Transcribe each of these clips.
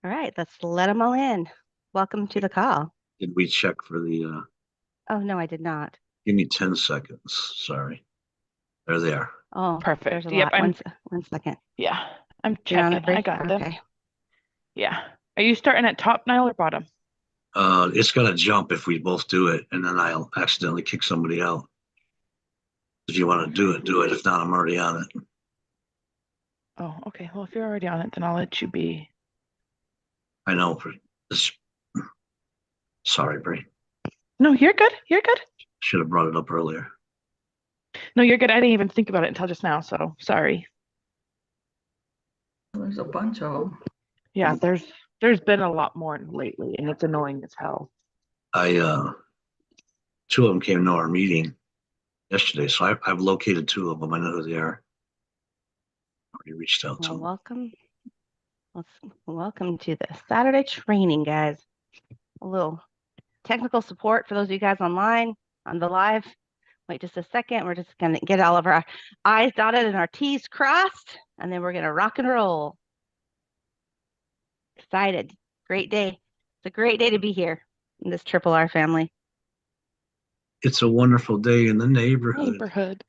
All right, let's let them all in. Welcome to the call. Did we check for Oh, no, I did not. give me 10 seconds. Sorry. There they are. Oh, there's a Perfect. Yep, lot. One second. yeah, I'm You're on it, checking. I Bree? got them. Okay. Yeah. Are you starting at top, Niall, or bottom? It's gonna jump if we both do it, and then I'll accidentally kick somebody out. If you want to do it, do it. If not, I'm already on it. Oh, okay. Well, if you're already on it, then I'll let you be. I know. This, sorry, Brie. No, you're good. You're good. Should have brought it up earlier. No, you're good. I didn't even think about it until just now, so sorry. There's a bunch of them. Yeah, there's been a lot more lately, and it's annoying as hell. I two of them came to our meeting yesterday, so I've located two of them. I know who they are. Already reached out to Well, them. welcome to the Saturday training, guys. A little technical support for those of you guys online on the live. Wait just a second. We're just going to get all of our I's dotted and our T's crossed, and then we're going to rock and roll. Excited. Great day. It's a great day to be here in this Triple R family. It's a wonderful day in the neighborhood.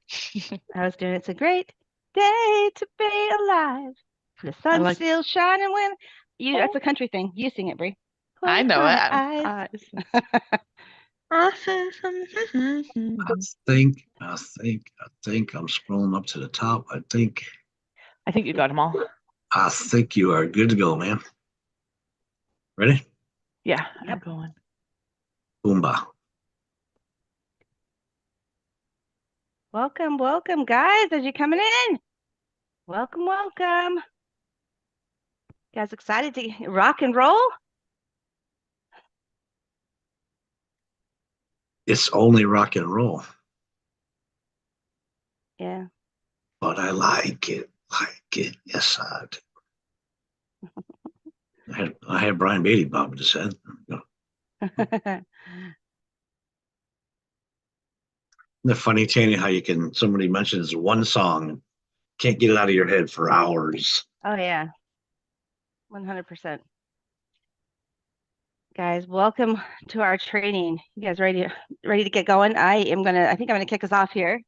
I was doing it's a great day to be alive. The sun's still shining when you. That's a country thing. You sing it, Brie. I know it. I think I'm scrolling up to the top. I think you got them all. I think you are good to go, man. Ready? Yeah, Yep. I'm going. Boomba. Welcome, guys. As you coming in, welcome. You guys excited to rock and roll? It's only rock and roll. Yeah. But I like it. Yes, I do. I had Brian Beatty bobbing his head. Isn't it funny, Tanya, how somebody mentions one song, can't get it out of your head for hours. Oh yeah. 100%. Guys, welcome to our training. You guys ready to get going? I think I'm gonna kick us off here.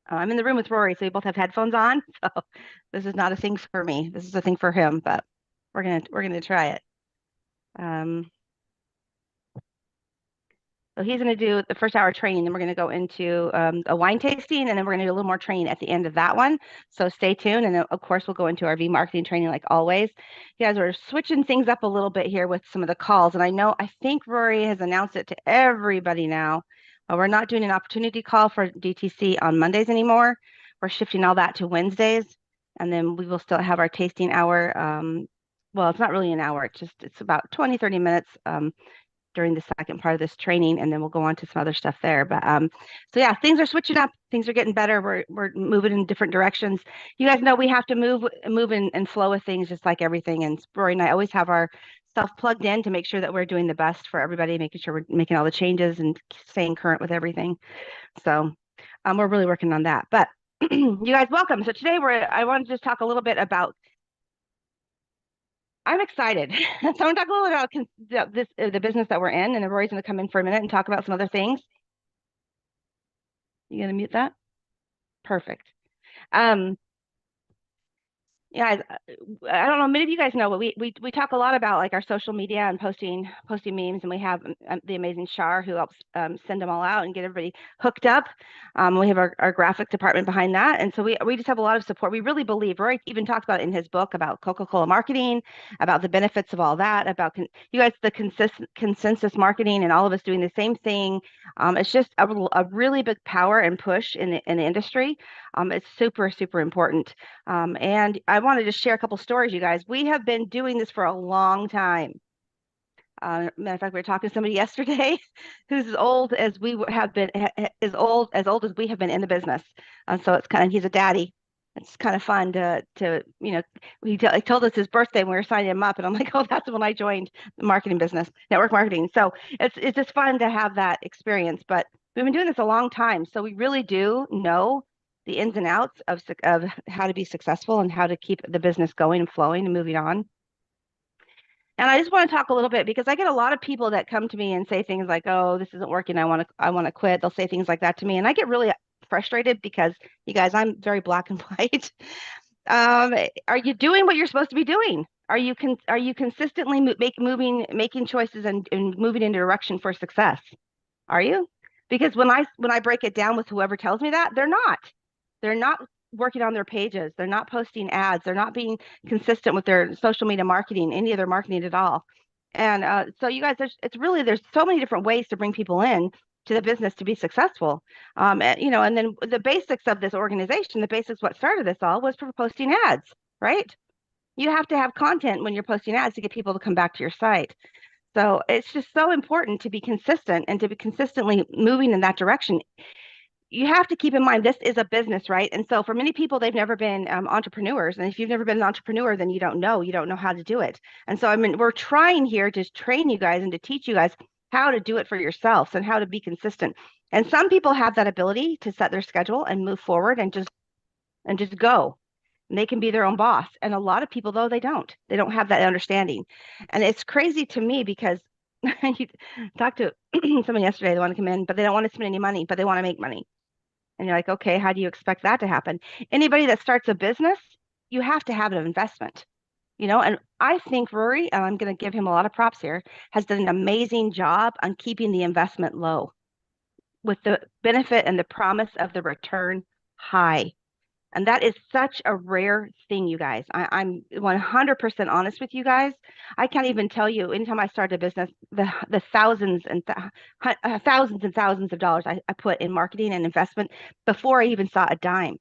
I'm in the room with Rory, so we both have headphones on. So this is not a thing for me. This is a thing for him, but we're gonna try it. So he's going to do the first hour training, then we're going to go into a wine tasting, and then we're going to do a little more training at the end of that one. So stay tuned, and then of course we'll go into our V marketing training like always. You guys are switching things up a little bit here with some of the calls, and I think Rory has announced it to everybody now. We're not doing an opportunity call for DTC on Mondays anymore. We're shifting all that to Wednesdays, and then we will still have our tasting hour. Well, it's not really an hour. It's about 20, 30 minutes during the second part of this training, and then we'll go on to some other stuff there. But so yeah, things are switching up. Things are getting better. We're moving in different directions. You guys know we have to move and flow with things just like everything. And Rory and I always have our stuff plugged in to make sure that we're doing the best for everybody, making sure we're making all the changes and staying current with everything. So we're really working on that. But you guys, welcome. So today I want to just talk a little bit about. I'm excited. So I'm going to talk a little about the business that we're in, and then Rory's going to come in for a minute and talk about some other things. You going to mute that? Perfect. Yeah, I don't know. Many of you guys know, but we talk a lot about like our social media and posting memes, and we have the amazing Shar who helps send them all out and get everybody hooked up. We have our graphic department behind that, and so we just have a lot of support. We really believe. Roy even talks about it in his book about Coca-Cola marketing, about the benefits of all that, about you guys the consensus marketing, and all of us doing the same thing. It's just a really big power and push in the industry. It's super important. And I wanted to share a couple stories, you guys. We have been doing this for a long time. Matter of fact, we were talking to somebody yesterday who's as old as we have been, as old as we have been in the business. So it's he's a daddy. It's kind of fun to he told us his birthday when we were signing him up, and I'm like, oh, that's when I joined the marketing business, network marketing. So it's just fun to have that experience. But we've been doing this a long time, so we really do know the ins and outs of how to be successful and how to keep the business going and flowing and moving on. And I just want to talk a little bit because I get a lot of people that come to me and say things like, "Oh, this isn't working. I want to quit." They'll say things like that to me, and I get really frustrated because you guys, I'm very black and white. Um, are you doing what you're supposed to be doing? Are you consistently making choices and moving in a direction for success? Are you? Because when I break it down with whoever tells me that, they're not. They're not working on their pages. They're not posting ads. They're not being consistent with their social media marketing, any of their marketing at all. And so you guys, there's so many different ways to bring people in to the business to be successful. And then the basics of this organization, the basics what started this all was for posting ads, right? You have to have content when you're posting ads to get people to come back to your site. So it's just so important to be consistent and to be consistently moving in that direction. You have to keep in mind this is a business, right? And so for many people, they've never been entrepreneurs. And if you've never been an entrepreneur, then you don't know how to do it. And so, I mean, we're trying here to train you guys and to teach you guys how to do it for yourselves and how to be consistent. And some people have that ability to set their schedule and move forward and just go. And they can be their own boss. And a lot of people, though, they don't. They don't have that understanding. And it's crazy to me because you talked to someone yesterday, they want to come in, but they don't want to spend any money, but they want to make money. And you're like, okay, how do you expect that to happen? Anybody that starts a business, you have to have an investment, and I think Rory, and I'm going to give him a lot of props here, has done an amazing job on keeping the investment low with the benefit and the promise of the return high. And that is such a rare thing, you guys. I'm 100% honest with you guys. I can't even tell you, anytime I started a business, the thousands and thousands and thousands of dollars I put in marketing and investment before I even saw a dime.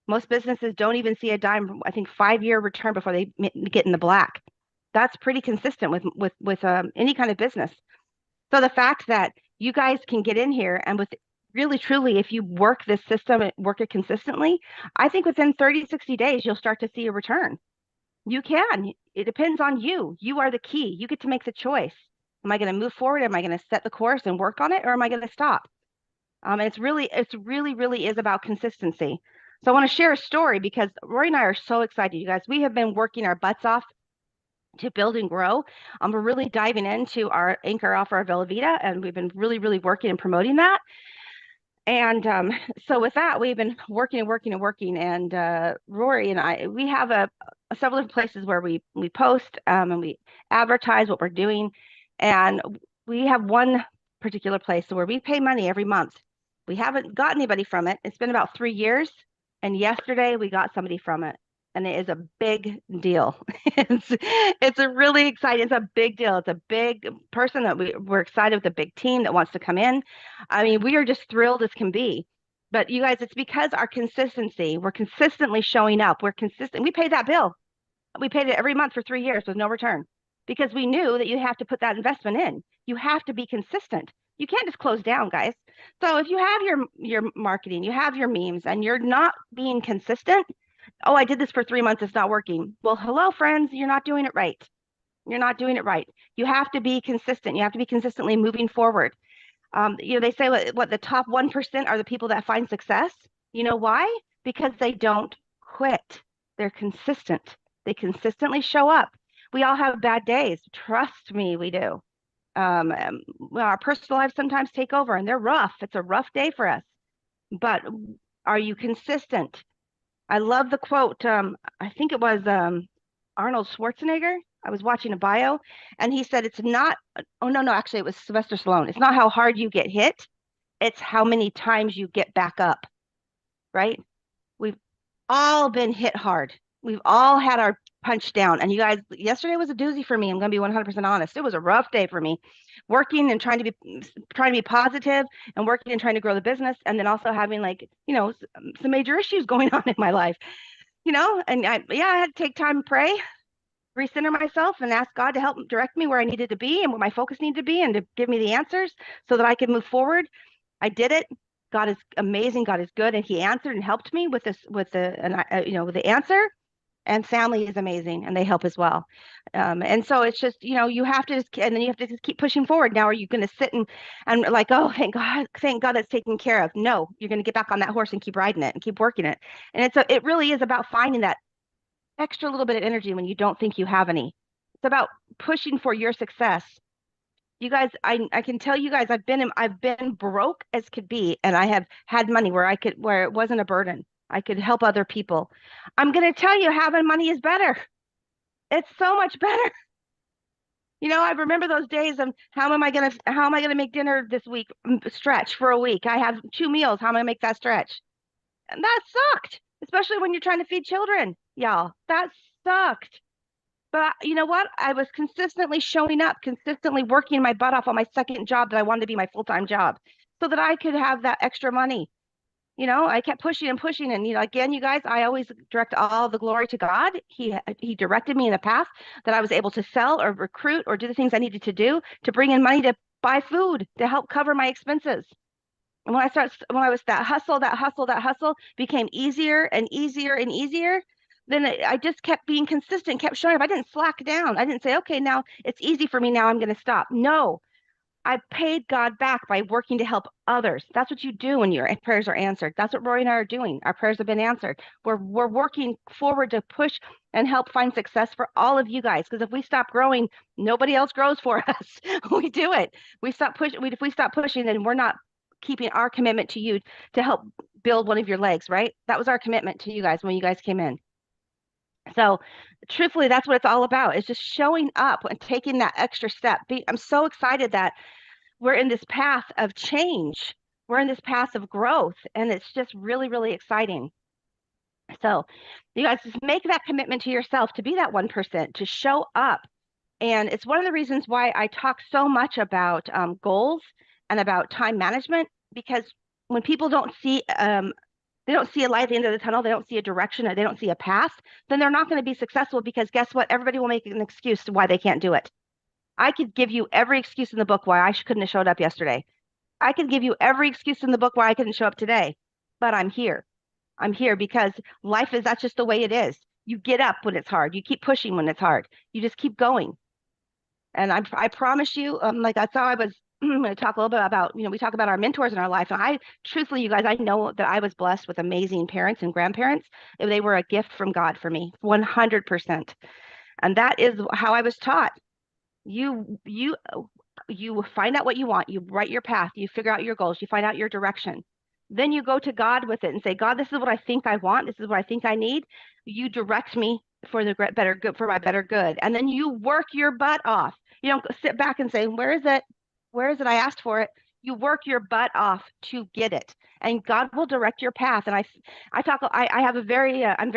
Most businesses don't even see a dime, I think 5-year return before they get in the black. That's pretty consistent with any kind of business. So the fact that you guys can get in here and with really truly, if you work this system and work it consistently, I think within 30, 60 days, you'll start to see a return. You can. It depends on you. You are the key. You get to make the choice. Am I going to move forward? Am I going to set the course and work on it? Or am I going to stop? And it's really is about consistency. So I want to share a story because Rory and I are so excited, you guys. We have been working our butts off to build and grow. We're really diving into our anchor offer of Velveeta, and we've been really working and promoting that. And so with that, we've been working. And Rory and I, we have several different places where we post and we advertise what we're doing. And we have one particular place where we pay money every month. We haven't got anybody from it. It's been about 3 years. And yesterday we got somebody from it. And it is a big deal. It's a really exciting, it's a big deal. It's a big person that we're excited with, a big team that wants to come in. I mean, we are just thrilled as can be. But you guys, it's because our consistency, we're consistently showing up. We're consistent. We paid that bill. We paid it every month for 3 years with no return because we knew that you have to put that investment in. You have to be consistent. You can't just close down, guys. So if you have your marketing, you have your memes, and you're not being consistent, oh, I did this for 3 months, it's not working. Well, hello, friends, you're not doing it right. You're not doing it right. You have to be consistent. You have to be consistently moving forward. They say what the top 1% are the people that find success. You know why? Because they don't quit. They're consistent. They consistently show up. We all have bad days. Trust me, we do. Our personal lives sometimes take over and they're rough. It's a rough day for us. But are you consistent? I love the quote. I think it was Arnold Schwarzenegger. I was watching a bio and he said, it's not, oh, no, actually, it was Sylvester Stallone. It's not how hard you get hit. It's how many times you get back up, right? We've all been hit hard. We've all had our punch down. And you guys, yesterday was a doozy for me. I'm going to be 100% honest. It was a rough day for me, working and trying to be positive and working and trying to grow the business. And then also having some major issues going on in my life, and I had to take time to pray, recenter myself and ask God to help direct me where I needed to be and what my focus needed to be and to give me the answers so that I could move forward. I did it. God is amazing. God is good. And he answered and helped me with the answer. And family is amazing and they help as well. And so it's just, you have to and then you have to just keep pushing forward. Now, are you going to sit and like, oh, thank God that's taken care of? No, you're going to get back on that horse and keep riding it and keep working it. And it really is about finding that extra little bit of energy when you don't think you have any. It's about pushing for your success. You guys, I can tell you guys, I've been broke as could be, and I have had money where it wasn't a burden. I could help other people. I'm gonna tell you, having money is better. It's so much better. I remember those days of how am I gonna make dinner this week? Stretch for a week. I have 2 meals. How am I gonna make that stretch? And that sucked, especially when you're trying to feed children, y'all. That sucked. But you know what? I was consistently showing up, consistently working my butt off on my second job that I wanted to be my full-time job so that I could have that extra money. I kept pushing and pushing. And, again, you guys, I always direct all the glory to God. He directed me in a path that I was able to sell or recruit or do the things I needed to do to bring in money to buy food to help cover my expenses. And when I was that hustle became easier and easier and easier. Then I just kept being consistent, kept showing up. I didn't slack down. I didn't say, okay, now it's easy for me. Now I'm going to stop. No, I paid God back by working to help others. That's what you do when your prayers are answered. That's what Rory and I are doing. Our prayers have been answered. We're working forward to push and help find success for all of you guys. Because if we stop growing, nobody else grows for us. We do it. If we stop pushing, then we're not keeping our commitment to you to help build one of your legs, right? That was our commitment to you guys when you guys came in. So truthfully, that's what it's all about. It's just showing up and taking that extra step. I'm so excited that we're in this path of change. We're in this path of growth, and it's just really, really exciting. So you guys just make that commitment to yourself to be that 1%, to show up. And it's one of the reasons why I talk so much about goals and about time management, because when people don't see they don't see a light at the end of the tunnel, they don't see a direction, or they don't see a path, then they're not going to be successful, because guess what? Everybody will make an excuse to why they can't do it. I could give you every excuse in the book why I couldn't have showed up yesterday. I could give you every excuse in the book why I couldn't show up today, but I'm here. I'm here because that's just the way it is. You get up when it's hard. You keep pushing when it's hard. You just keep going. And I promise you, like that's how I was I'm going to talk a little bit about, we talk about our mentors in our life. And truthfully, you guys, I know that I was blessed with amazing parents and grandparents. They were a gift from God for me, 100%. And that is how I was taught. You find out what you want. You write your path. You figure out your goals. You find out your direction. Then you go to God with it and say, God, this is what I think I want. This is what I think I need. You direct me for the better good, for my better good. And then you work your butt off. You don't sit back and say, where is it? Where is it? I asked for it. You work your butt off to get it, and God will direct your path. And I have a very, I have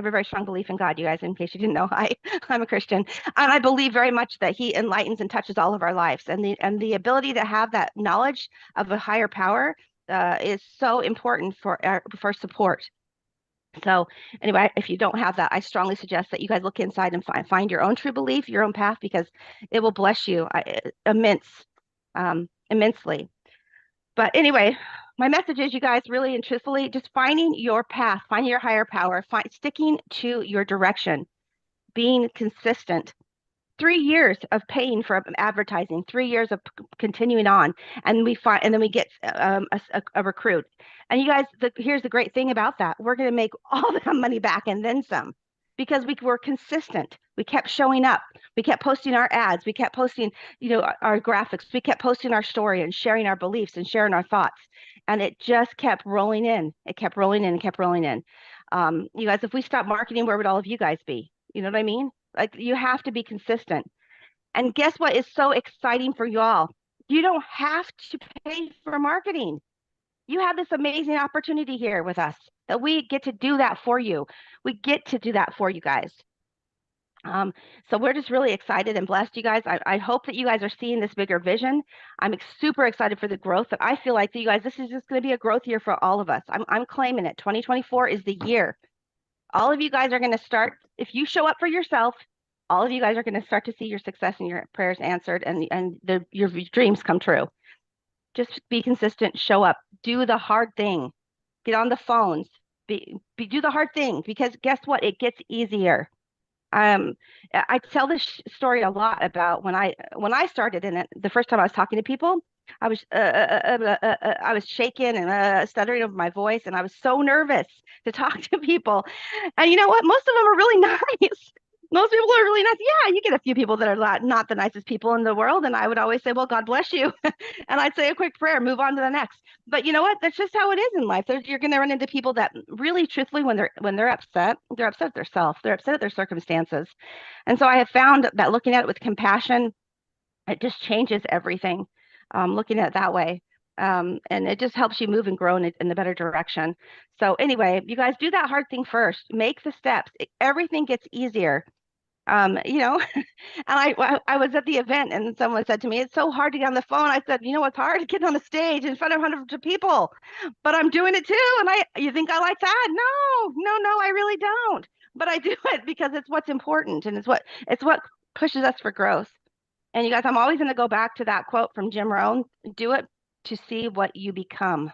a very strong belief in God, you guys, in case you didn't know. I'm a Christian, and I believe very much that He enlightens and touches all of our lives. And the ability to have that knowledge of a higher power is so important for support. So anyway, if you don't have that, I strongly suggest that you guys look inside and find your own true belief, your own path, because it will bless you immensely. But anyway, my message is, you guys, really and truthfully, just finding your path, finding your higher power, sticking to your direction, being consistent. 3 years of paying for advertising, 3 years of continuing on, and then we get a recruit. And you guys, here's the great thing about that: we're going to make all the money back and then some, because we were consistent. We kept showing up. We kept posting our ads. We kept posting, our graphics. We kept posting our story and sharing our beliefs and sharing our thoughts. And it just kept rolling in. It kept rolling in and kept rolling in. You guys, if we stopped marketing, where would all of you guys be? You know what I mean? Like, you have to be consistent. And guess what is so exciting for you all? You don't have to pay for marketing. You have this amazing opportunity here with us that we get to do that for you. We get to do that for you guys. So we're just really excited and blessed, you guys. I hope that you guys are seeing this bigger vision. I'm super excited for the growth, that I feel like that you guys, this is just going to be a growth year for all of us. I'm claiming it. 2024 is the year. All of you guys are going to start, if you show up for yourself, all of you guys are going to start to see your success and your prayers answered, and your dreams come true. Just be consistent, show up, do the hard thing, get on the phones, do the hard thing, because guess what? It gets easier. I tell this story a lot about when I started in it. The first time I was talking to people, I was shaking and stuttering over my voice, and I was so nervous to talk to people. And you know what? Most of them are really nice. Most people are really nice. Yeah, you get a few people that are not the nicest people in the world, and I would always say, "Well, God bless you," and I'd say a quick prayer, move on to the next. But you know what? That's just how it is in life. You're going to run into people that really, truthfully, when they're upset at themselves, they're upset at their circumstances, and so I have found that looking at it with compassion, it just changes everything. Looking at it that way. And it just helps you move and grow in the better direction. So anyway, you guys do that hard thing first. Make the steps. Everything gets easier. And I was at the event and someone said to me, "It's so hard to get on the phone." I said, "You know what's hard? Getting on the stage in front of hundreds of people." But I'm doing it too. And you think I like that? No, no, no, I really don't. But I do it because it's what's important and it's what pushes us for growth. And you guys, I'm always going to go back to that quote from Jim Rohn: do it to see what you become.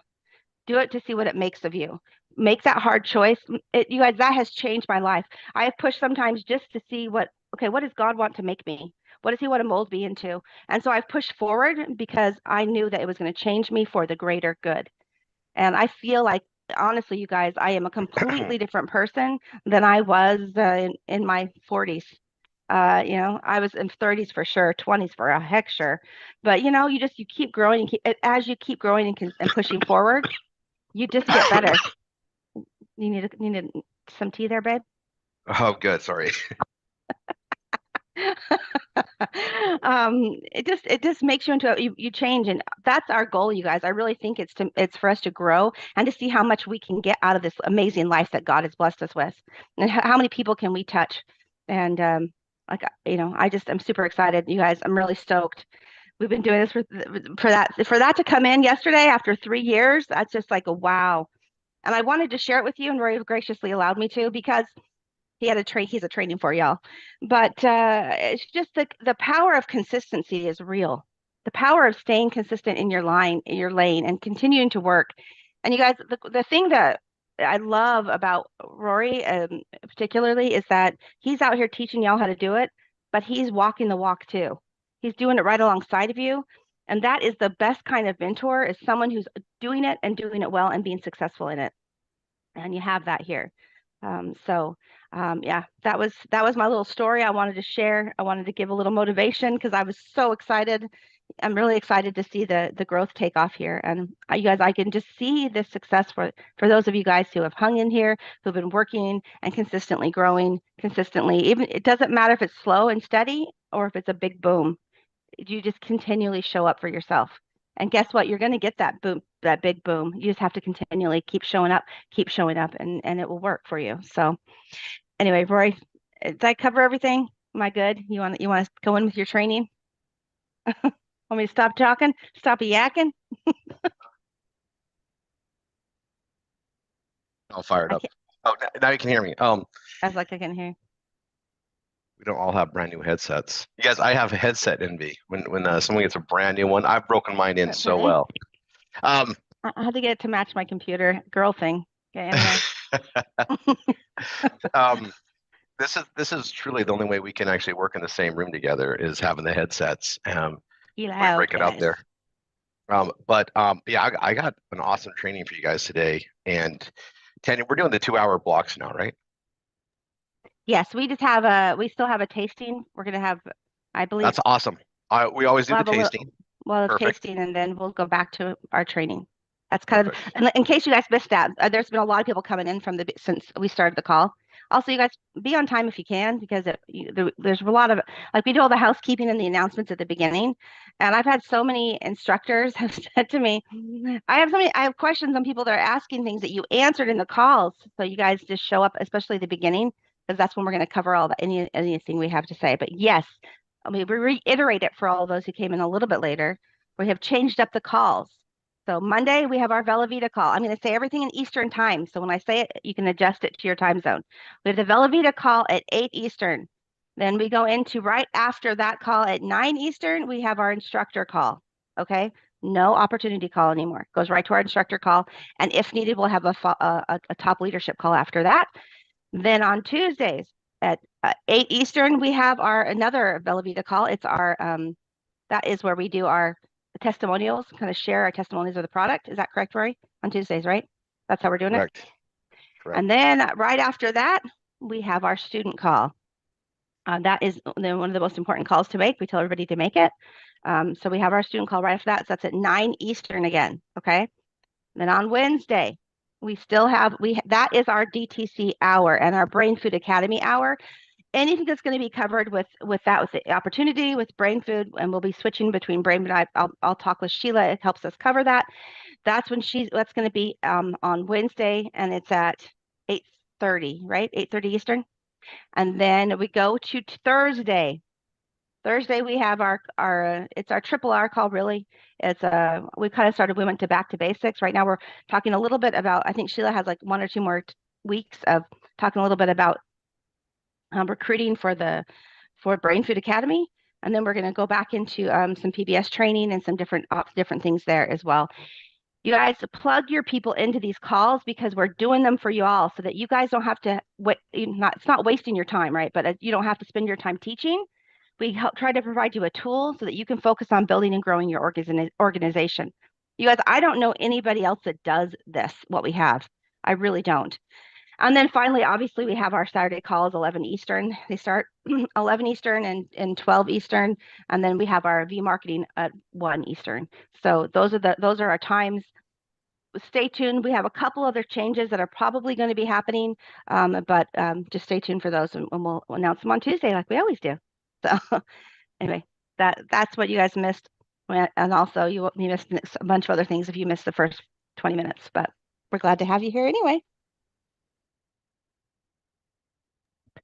Do it to see what it makes of you. Make that hard choice. You guys, that has changed my life. I have pushed sometimes just to see what does God want to make me? What does he want to mold me into? And so I've pushed forward because I knew that it was going to change me for the greater good. And I feel like, honestly, you guys, I am a completely different person than I was in my 40s. I was in 30s for sure, 20s for a heck sure. But you keep growing and as you keep growing and pushing forward, you just get better. You need some tea there, babe? Oh, good. Sorry. It just makes you into you change, and that's our goal, you guys. I really think it's for us to grow and to see how much we can get out of this amazing life that God has blessed us with, and how many people can we touch. And I'm super excited, you guys. I'm really stoked. We've been doing this for that to come in yesterday after 3 years. That's just like a wow. And I wanted to share it with you, and Roy graciously allowed me to, because he's a training for y'all. But it's just the power of consistency is real. The power of staying consistent in your lane, and continuing to work. And you guys, the thing that I love about Rory, particularly, is that he's out here teaching y'all how to do it, but he's walking the walk too. He's doing it right alongside of you. And that is the best kind of mentor, is someone who's doing it and doing it well and being successful in it. And you have that here. Yeah, that was my little story I wanted to share. I wanted to give a little motivation because I was so excited. I'm really excited to see the growth take off here. And you guys, I can just see the success for those of you guys who have hung in here, who've been working and consistently growing consistently. Even it doesn't matter if it's slow and steady or if it's a big boom. You just continually show up for yourself. And guess what? You're going to get that boom, that big boom. You just have to continually keep showing up, and it will work for you. So anyway, Roy, did I cover everything? Am I good? You want to go in with your training? Want me to stop talking? Stop yakking? All fired I up. can't, Oh, now you can hear me. I was like, I can hear. We don't all have brand new headsets. You guys, I have headset envy. When someone gets a brand new one, I've broken mine in so Okay. well. I had to get it to match my computer. Girl thing. Okay, anyway. This is truly the only way we can actually work in the same room together, is having the headsets. You We loud, break it out guys. there. Yeah, I got an awesome training for you guys today. And Tanya, we're doing the 2-hour blocks now, right? Yes, we still have a tasting. We're gonna have, I believe, That's awesome. We always do we'll the have a little, tasting. well, it's Perfect. tasting, and then we'll go back to our training. That's kind of, Perfect. and in case you guys missed that, there's been a lot of people coming in since we started the call. Also, you guys, be on time if you can, because there's a lot of, like, we do all the housekeeping and the announcements at the beginning. And I've had so many instructors have said to me, I have questions on people that are asking things that you answered in the calls. So you guys just show up, especially the beginning, because that's when we're going to cover anything we have to say. But yes, we reiterate it for all those who came in a little bit later. We have changed up the calls. So Monday, we have our Velavita call. I'm going to say everything in Eastern time. So when I say it, you can adjust it to your time zone. We have the Velavita call at 8 Eastern. Then we go into, right after that call at 9 Eastern, we have our instructor call. Okay. No opportunity call anymore. Goes right to our instructor call. And if needed, we'll have a top leadership call after that. Then on Tuesdays at 8 Eastern, we have another Velavita call. It's that is where we do our testimonials, kind of share our testimonials of the product. Is that correct, Rory? On Tuesdays, right? That's how we're doing it. Correct. And then right after that, we have our student call. That is one of the most important calls to make. We tell everybody to make it. So we have our student call right after that. So that's at 9 Eastern again. Okay. Then on Wednesday, we still have, that is our DTC hour and our Brain Food Academy hour. Anything that's going to be covered with that, with the opportunity, with Brain Food, and we'll be switching between Brain Food. I'll talk with Sheila. It helps us cover that. That's when that's going to be on Wednesday, and it's at 8:30, right? 8:30 Eastern. And then we go to Thursday. Thursday we have it's our triple R call, really. It's we kind of started, we went to back to basics. Right now we're talking a little bit about, I think Sheila has like 1 or 2 more weeks of talking a little bit about recruiting for Brain Food Academy. And then we're going to go back into some PBS training and some different things there as well. You guys plug your people into these calls because we're doing them for you all so that you guys don't have to wait. It's not wasting your time, right? But you don't have to spend your time teaching. We try to provide you a tool so that you can focus on building and growing your organization. You guys, I don't know anybody else that does this, what we have. I really don't. And then finally, obviously, we have our Saturday calls, 11 Eastern. They start 11 Eastern and 12 Eastern. And then we have our V marketing at 1 Eastern. So those are our times. Stay tuned. We have a couple other changes that are probably going to be happening, but just stay tuned for those, and we'll announce them on Tuesday like we always do. So anyway, that's what you guys missed. And also you missed a bunch of other things if you missed the first 20 minutes, but we're glad to have you here anyway.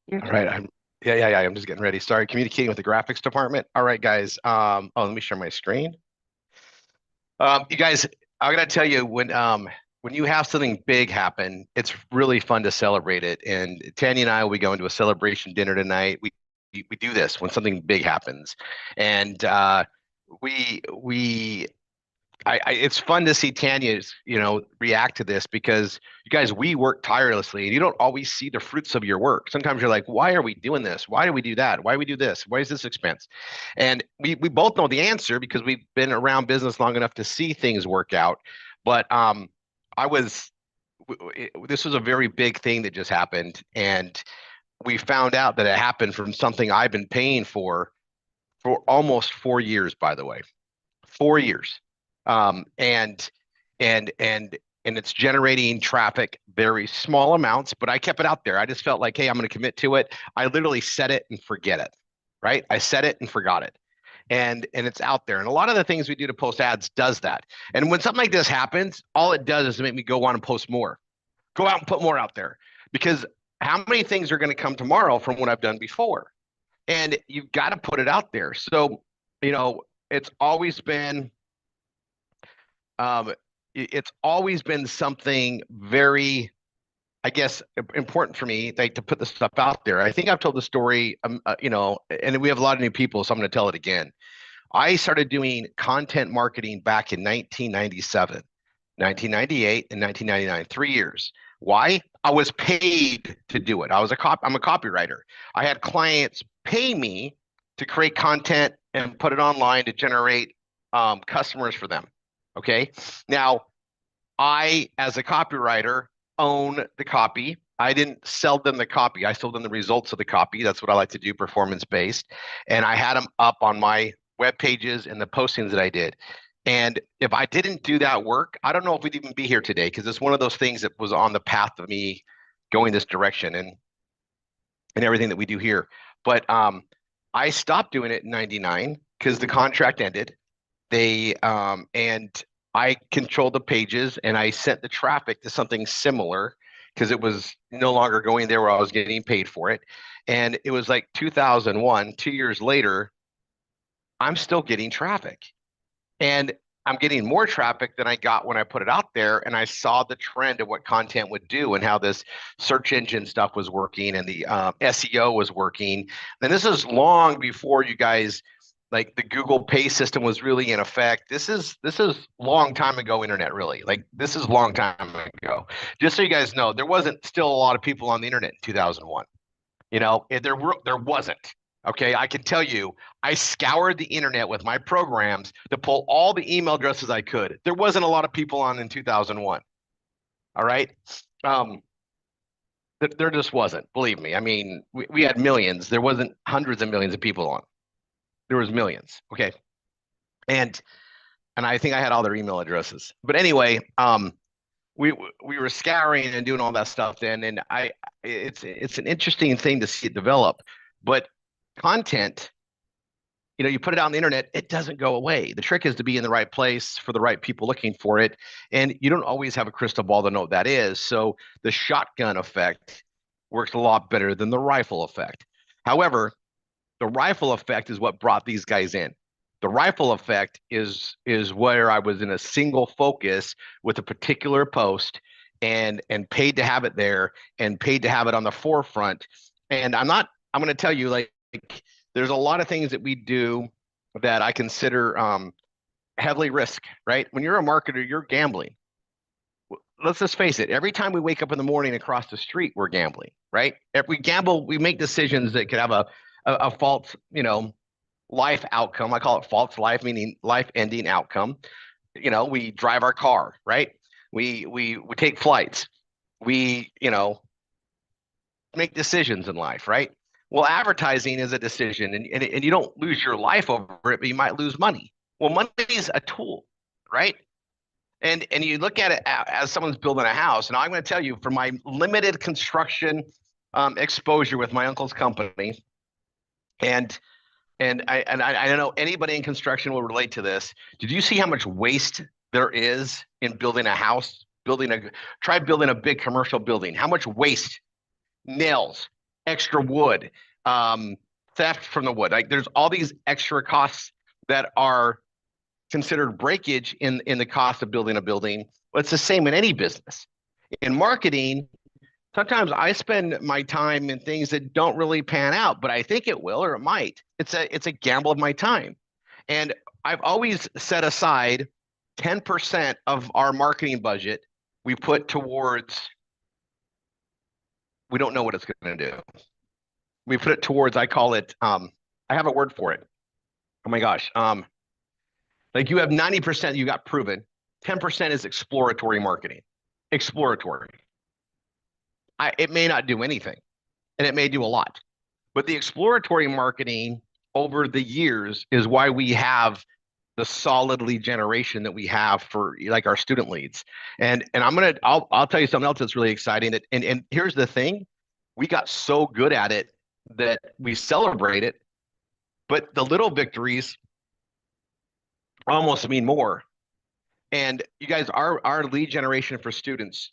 All right, I'm just getting ready. Sorry, communicating with the graphics department. All right, guys. Oh, let me share my screen. You guys, I gotta tell you, when you have something big happen, it's really fun to celebrate it. And Tanya and I will be going to a celebration dinner tonight. We do this when something big happens, and it's fun to see Tanya's, react to this, because you guys, we work tirelessly and you don't always see the fruits of your work. Sometimes you're like, why are we doing this? Why do we do that? Why do we do this? Why is this expense? And we both know the answer because we've been around business long enough to see things work out. But this was a very big thing that just happened. And we found out that it happened from something I've been paying for almost 4 years, by the way, 4 years. And it's generating traffic, very small amounts, but I kept it out there. I just felt like, hey, I'm going to commit to it. I literally set it and forget it, right? I set it and forgot it. And it's out there. And a lot of the things we do to post ads does that. And when something like this happens, all it does is make me go on and post more, go out and put more out there, because how many things are going to come tomorrow from what I've done before? And you've got to put it out there. So, it's always been something very, I guess, important for me, like, to put this stuff out there. I think I've told the story, and we have a lot of new people, so I'm going to tell it again. I started doing content marketing back in 1997, 1998, and 1999, 3 years. Why? I was paid to do it. I'm a copywriter. I had clients pay me to create content and put it online to generate customers for them. Okay. Now, I, as a copywriter, own the copy. I didn't sell them the copy. I sold them the results of the copy. That's what I like to do, performance-based. And I had them up on my web pages and the postings that I did. And if I didn't do that work, I don't know if we'd even be here today, because it's one of those things that was on the path of me going this direction and everything that we do here. But I stopped doing it in 99 because the contract ended. And I controlled the pages, and I sent the traffic to something similar because it was no longer going there where I was getting paid for it. And it was like 2001, 2 years later, I'm still getting traffic, and I'm getting more traffic than I got when I put it out there. And I saw the trend of what content would do and how this search engine stuff was working and the SEO was working. And this is long before you guys, like, the Google Pay system was really in effect. This is long time ago internet, really. Like, this is long time ago. Just so you guys know, there wasn't still a lot of people on the internet in 2001. There wasn't. Okay, I can tell you, I scoured the internet with my programs to pull all the email addresses I could. There wasn't a lot of people on in 2001. All right. There just wasn't, believe me. I mean, we had millions. There wasn't hundreds of millions of people on. There was millions. Okay. And I think I had all their email addresses. But anyway, we were scouring and doing all that stuff then, and it's an interesting thing to see it develop. But content, you put it out on the internet, it doesn't go away. The trick is to be in the right place for the right people looking for it, and you don't always have a crystal ball to know what that is. So the shotgun effect works a lot better than the rifle effect. However, the rifle effect is what brought these guys in. The rifle effect is where I was in a single focus with a particular post and paid to have it there and paid to have it on the forefront. And I'm going to tell you, like, there's a lot of things that we do that I consider heavily risk, right? When you're a marketer, you're gambling. Let's just face it. Every time we wake up in the morning across the street, we're gambling, right? If we gamble, we make decisions that could have a false, life outcome. I call it false life, meaning life ending outcome. We drive our car, right? We take flights. We, make decisions in life, right? Well, advertising is a decision, and you don't lose your life over it, but you might lose money. Well, money is a tool, right? And you look at it as someone's building a house. And I'm going to tell you, from my limited construction exposure with my uncle's company, and I don't know anybody in construction will relate to this. Did you see how much waste there is in building a house? Try building a big commercial building. How much waste? Nails, extra wood, theft from the wood. Like, there's all these extra costs that are considered breakage in the cost of building a building. But it's the same in any business. In marketing, sometimes I spend my time in things that don't really pan out, but I think it will, or it might. It's a gamble of my time. And I've always set aside 10% of our marketing budget we put towards, we don't know what it's going to do. We put it towards, I call it, I have a word for it. Oh my gosh. Like, you have 90% you got proven. 10% is exploratory marketing. Exploratory. It may not do anything, and it may do a lot. But the exploratory marketing over the years is why we have the solid lead generation that we have for, like, our student leads. And I'll tell you something else that's really exciting. And here's the thing, we got so good at it that we celebrate it, but the little victories almost mean more. And you guys, our lead generation for students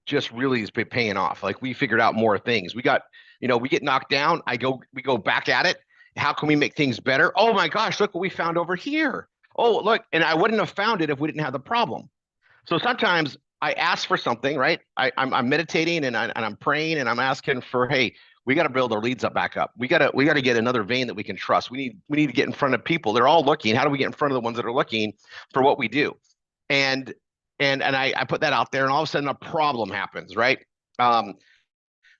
just really is paying off. Like, we figured out more things. We got, we get knocked down. We go back at it. How can we make things better? Oh my gosh, look what we found over here. Oh, look, and I wouldn't have found it if we didn't have the problem. So sometimes I ask for something, right? I'm meditating and I'm praying and I'm asking for, hey, we got to build our leads back up. We got to get another vein that we can trust. We need to get in front of people. They're all looking. How do we get in front of the ones that are looking for what we do? And I put that out there, and all of a sudden a problem happens, right?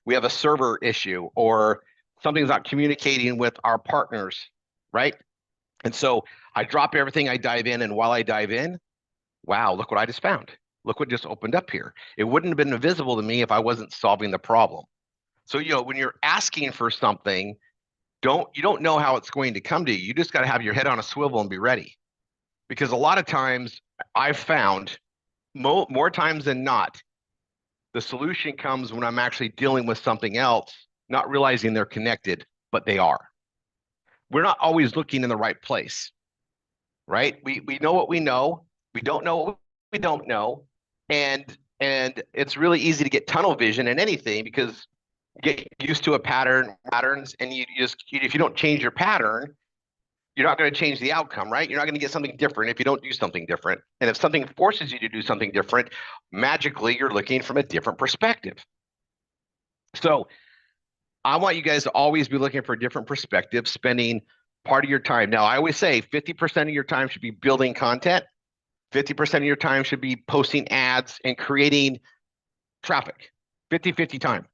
We have a server issue, or something's not communicating with our partners, right? And so I drop everything, I dive in, and while I dive in, wow, look what I just found. Look what just opened up here. It wouldn't have been visible to me if I wasn't solving the problem. So, when you're asking for something, you don't know how it's going to come to you. You just got to have your head on a swivel and be ready. Because a lot of times I've found, more times than not, the solution comes when I'm actually dealing with something else, not realizing they're connected, but they are. We're not always looking in the right place, right? We know what we know. We don't know what we don't know. And it's really easy to get tunnel vision in anything, because you get used to patterns, and if you don't change your pattern, you're not going to change the outcome, right? You're not going to get something different if you don't do something different. And if something forces you to do something different, magically you're looking from a different perspective. So I want you guys to always be looking for a different perspective, spending part of your time. Now, I always say 50% of your time should be building content. 50% of your time should be posting ads and creating traffic. 50-50 time.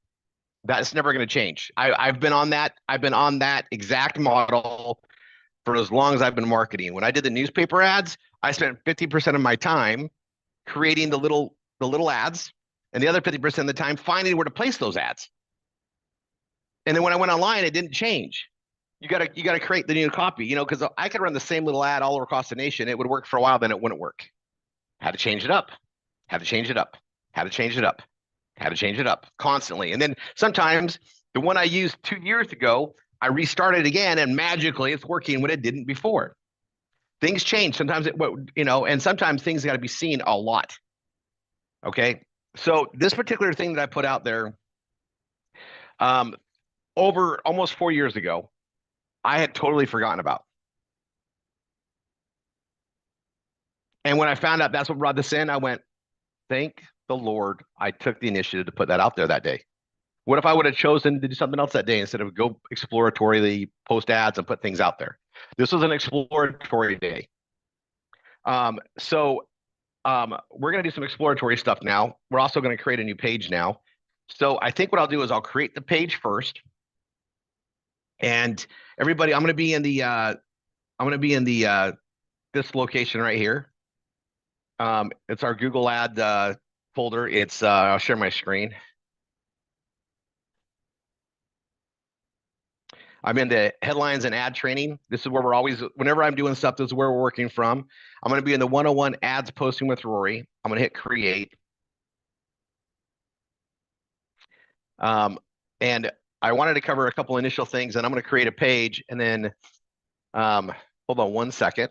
That's never going to change. I've been on that. I've been on that exact model for as long as I've been marketing. When I did the newspaper ads, I spent 50% of my time creating the little ads, and the other 50% of the time finding where to place those ads. And then when I went online, it didn't change. You gotta create the new copy, because I could run the same little ad all across the nation. It would work for a while, then it wouldn't work. Had to change it up, had to change it up, had to change it up, had to change it up constantly. And then sometimes the one I used 2 years ago, I restarted again and magically it's working when it didn't before. Things change. Sometimes and sometimes things got to be seen a lot. Okay. So this particular thing that I put out there, over almost 4 years ago, I had totally forgotten about. And when I found out that's what brought this in, I went, thank the Lord I took the initiative to put that out there that day. What if I would have chosen to do something else that day instead of go exploratorily post ads and put things out there? This was an exploratory day. So we're going to do some exploratory stuff now. We're also going to create a new page now. So I think what I'll do is I'll create the page first. And everybody, I'm going to be in the this location right here. It's our Google ad folder. It's I'll share my screen. I'm in the headlines and ad training. This is where whenever I'm doing stuff, this is where we're working from. I'm going to be in the 101 ads posting with Rory. I'm going to hit create. And I wanted to cover a couple initial things, and I'm going to create a page, and then hold on one second.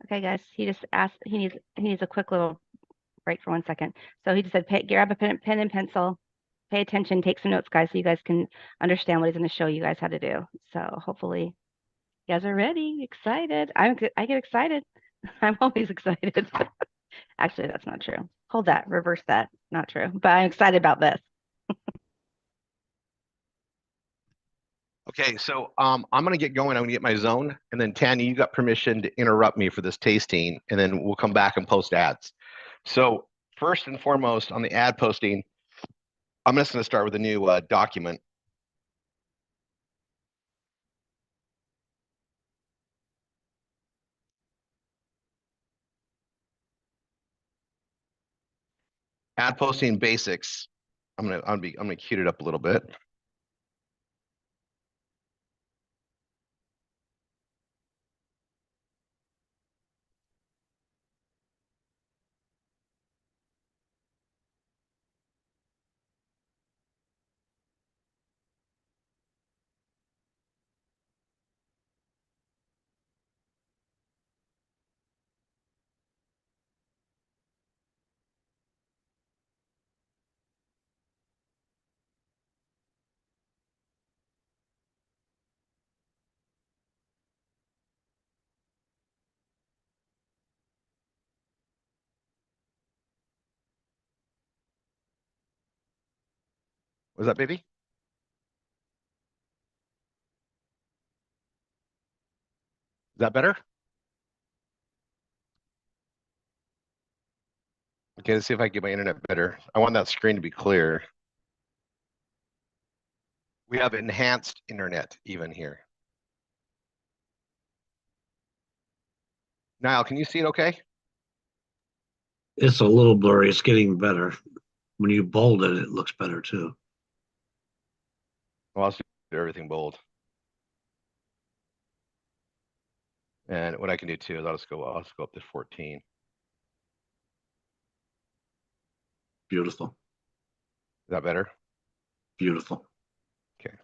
Okay, guys, he just asked, he needs a quick little break for 1 second. So he just said, grab a pen and pencil, pay attention, take some notes, guys, so you guys can understand what he's going to show you guys how to do. So hopefully you guys are ready, excited. I get excited. I'm always excited. Actually, that's not true. Hold that, reverse that. Not true, but I'm excited about this. Okay, so I'm going to get going. I'm going to get my zone, and then Tanya, you got permission to interrupt me for this tasting, and then we'll come back and post ads. So first and foremost, on the ad posting, I'm just going to start with a new document. Ad posting basics. I'm gonna cue it up a little bit. Was that baby? Is that better? Okay, let's see if I can get my internet better. I want that screen to be clear. We have enhanced internet even here. Niall, can you see it okay? It's a little blurry. It's getting better. When you bold it, it looks better too. Well, I'll do everything bold. And what I can do too is I'll just go up to 14. Beautiful. Is that better? Beautiful. Okay.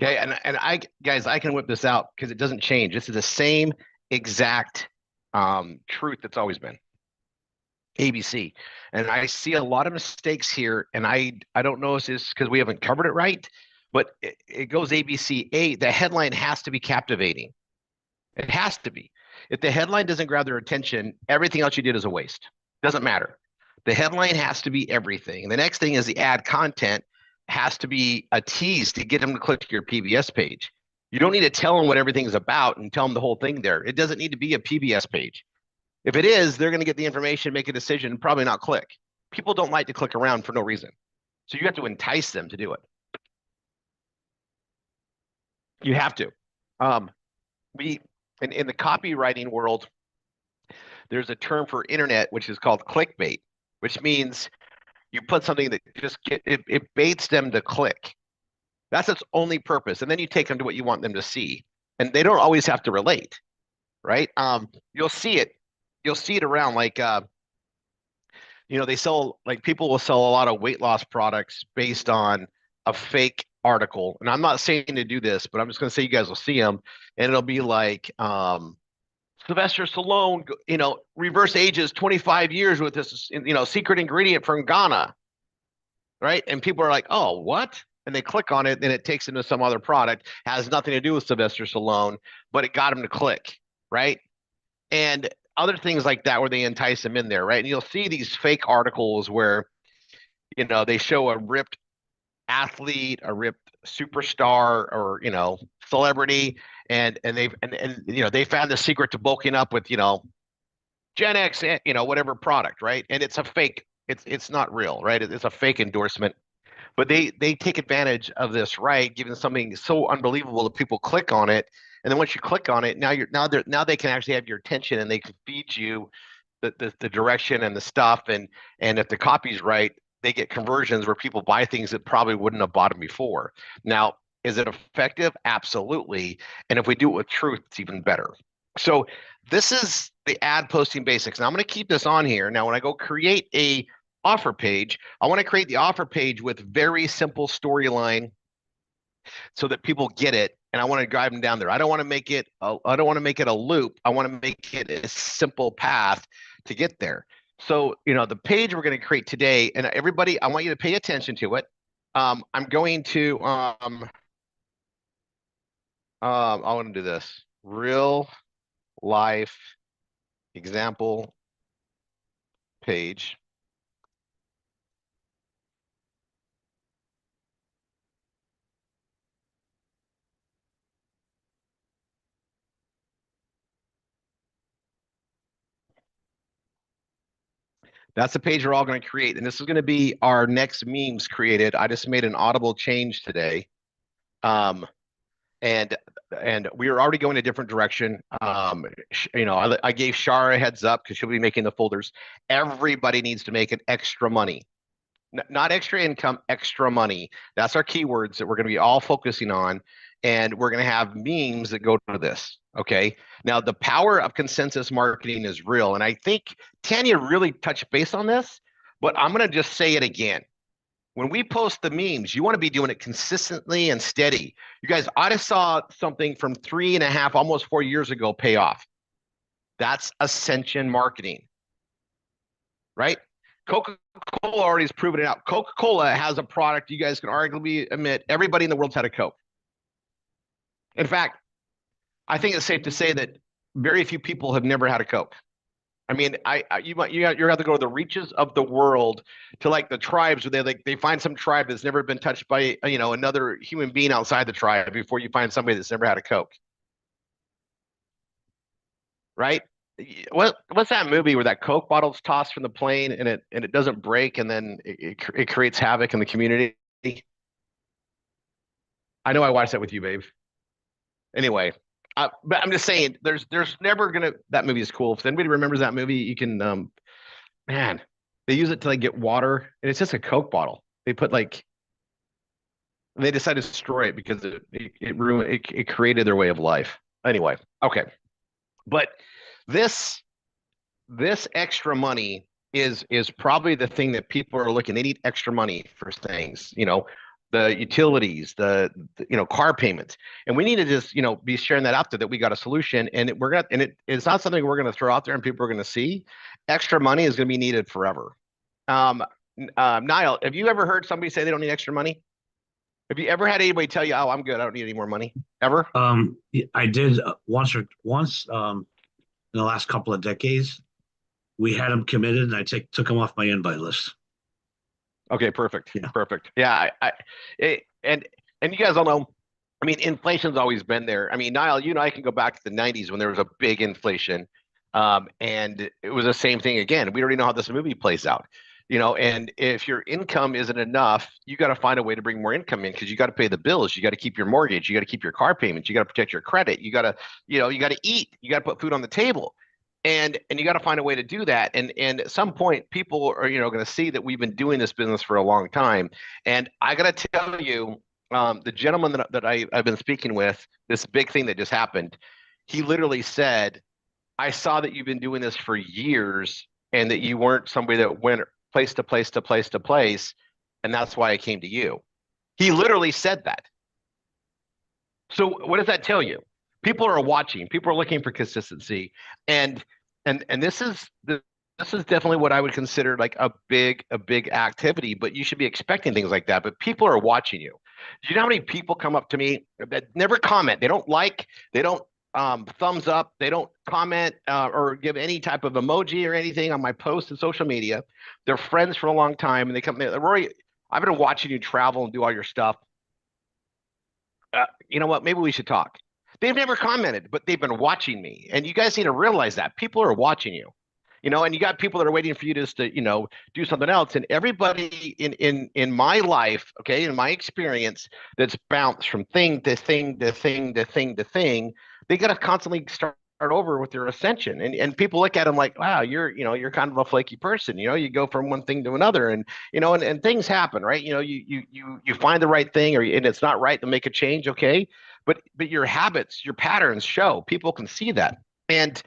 Okay, and I guys, I can whip this out because it doesn't change. This is the same exact truth that's always been. ABC. And I see a lot of mistakes here, and I don't know if it's because we haven't covered it right, but it goes ABC. The headline has to be captivating. It has to be. If the headline doesn't grab their attention, everything else you did is a waste. Doesn't matter. The headline has to be everything. The next thing is the ad content has to be a tease to get them to click to your PBS page. You don't need to tell them what everything's about and tell them the whole thing there. It doesn't need to be a PBS page. If it is, they're going to get the information, make a decision, and probably not click. People don't like to click around for no reason. So you have to entice them to do it. You have to. We in the copywriting world, there's a term for internet which is called clickbait, which means you put something that just it baits them to click. That's its only purpose, and then you take them to what you want them to see, and they don't always have to relate, right? You'll see it around, like they sell, like, people will sell a lot of weight loss products based on a fake article. And I'm not saying to do this, but I'm just going to say you guys will see them, and it'll be like Sylvester Stallone, reverse ages 25 years with this, secret ingredient from Ghana, right? And people are like, oh, what? And they click on it, and it takes them to some other product, has nothing to do with Sylvester Stallone, but it got them to click, right? And other things like that where they entice them in there, right? And you'll see these fake articles where, they show a ripped athlete, a ripped superstar, or celebrity, and they found the secret to bulking up with Gen X, whatever product, right? And it's a fake. It's not real, right? It's a fake endorsement. But they take advantage of this, right? Giving something so unbelievable that people click on it. And then once you click on it, now they can actually have your attention, and they can feed you the direction and the stuff. And if the copy's right, they get conversions where people buy things that probably wouldn't have bought them before. Now, is it effective? Absolutely. And if we do it with truth, it's even better. So this is the ad posting basics. Now I'm going to keep this on here. Now, when I go create a offer page, I want to create the offer page with very simple storyline so that people get it, and I want to drive them down there. I don't want to make it a loop. I want to make it a simple path to get there. So, the page we're going to create today, and everybody, I want you to pay attention to it. I'm going to I want to do this real life example page. That's the page we're all going to create. And this is going to be our next memes created. I just made an audible change today. And we are already going a different direction. I gave Shara a heads up because she'll be making the folders. Everybody needs to make it extra money. Not extra income, extra money. That's our keywords that we're going to be all focusing on. And we're going to have memes that go to this. Okay. Now, the power of consensus marketing is real. And I think Tanya really touched base on this, but I'm going to just say it again. When we post the memes, you want to be doing it consistently and steady. You guys, I just saw something from 3.5, almost 4 years ago pay off. That's ascension marketing, right? Coca-Cola already has proven it out. Coca-Cola has a product you guys can arguably admit everybody in the world's had a Coke. In fact, I think it's safe to say that very few people have never had a Coke. I mean, you have to go to the reaches of the world to, like, the tribes where they find some tribe that's never been touched by another human being outside the tribe before you find somebody that's never had a Coke. Right? What's that movie where that Coke bottle's tossed from the plane and it doesn't break, and then it creates havoc in the community? I know I watched that with you, babe. Anyway, but I'm just saying, there's never gonna. That movie is cool. If anybody remembers that movie, you can. Man, they use it to, like, get water, and it's just a Coke bottle. They put, like, they decided to destroy it because it ruined it. It created their way of life. Anyway, okay, but this extra money is probably the thing that people are looking. They need extra money for things. the utilities, the car payments, and we need to just be sharing that out there that we got a solution, and it's not something we're gonna throw out there and people are gonna see. Extra money is gonna be needed forever. Niall, have you ever heard somebody say they don't need extra money? Have you ever had anybody tell you, "Oh, I'm good, I don't need any more money"? Ever? I did once in the last couple of decades. We had them committed, and I took them off my invite list. Okay, perfect. Yeah. Perfect. Yeah, and you guys all know, I mean, inflation's always been there. I mean, Niall, you and I can go back to the 90s when there was a big inflation. And it was the same thing again. We already know how this movie plays out. And if your income isn't enough, you got to find a way to bring more income in because you got to pay the bills, you got to keep your mortgage, you got to keep your car payments, you got to protect your credit, you got to, you got to eat, you got to put food on the table. And you got to find a way to do that. And at some point, people are going to see that we've been doing this business for a long time. And I got to tell you, the gentleman that I've been speaking with, this big thing that just happened, he literally said, "I saw that you've been doing this for years, and that you weren't somebody that went place to place to place to place, and that's why I came to you." He literally said that. So what does that tell you? People are watching. People are looking for consistency, and this is definitely what I would consider like a big activity. But you should be expecting things like that. But people are watching you. Do you know how many people come up to me that never comment? They don't like. They don't thumbs up. They don't comment or give any type of emoji or anything on my posts and social media. They're friends for a long time, and they come. "Rory, I've been watching you travel and do all your stuff. You know what? Maybe we should talk." They've never commented, but they've been watching me. And you guys need to realize that people are watching you, and you got people that are waiting for you to do something else. And everybody in my life, okay, in my experience, that's bounced from thing to thing to thing to thing to thing, they got to constantly start over with their ascension. And people look at them like, "Wow, you're kind of a flaky person. You go from one thing to another, and and things happen, right? You find the right thing, and it's not right to make a change, okay? But your habits, your patterns show. People can see that. And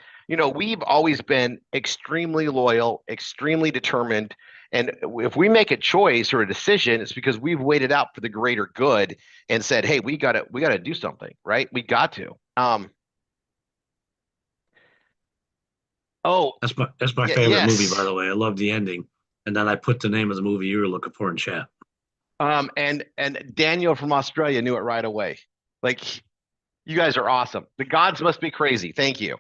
we've always been extremely loyal, extremely determined. And if we make a choice or a decision, it's because we've waited out for the greater good and said, "Hey, we gotta do something, right? We got to." Oh, That's my Yeah, favorite movie, yes. by the way. I love the ending. And then I put the name of the movie you were looking for in chat. and Daniel from Australia knew it right away. Like, you guys are awesome. The gods must be crazy. Thank you.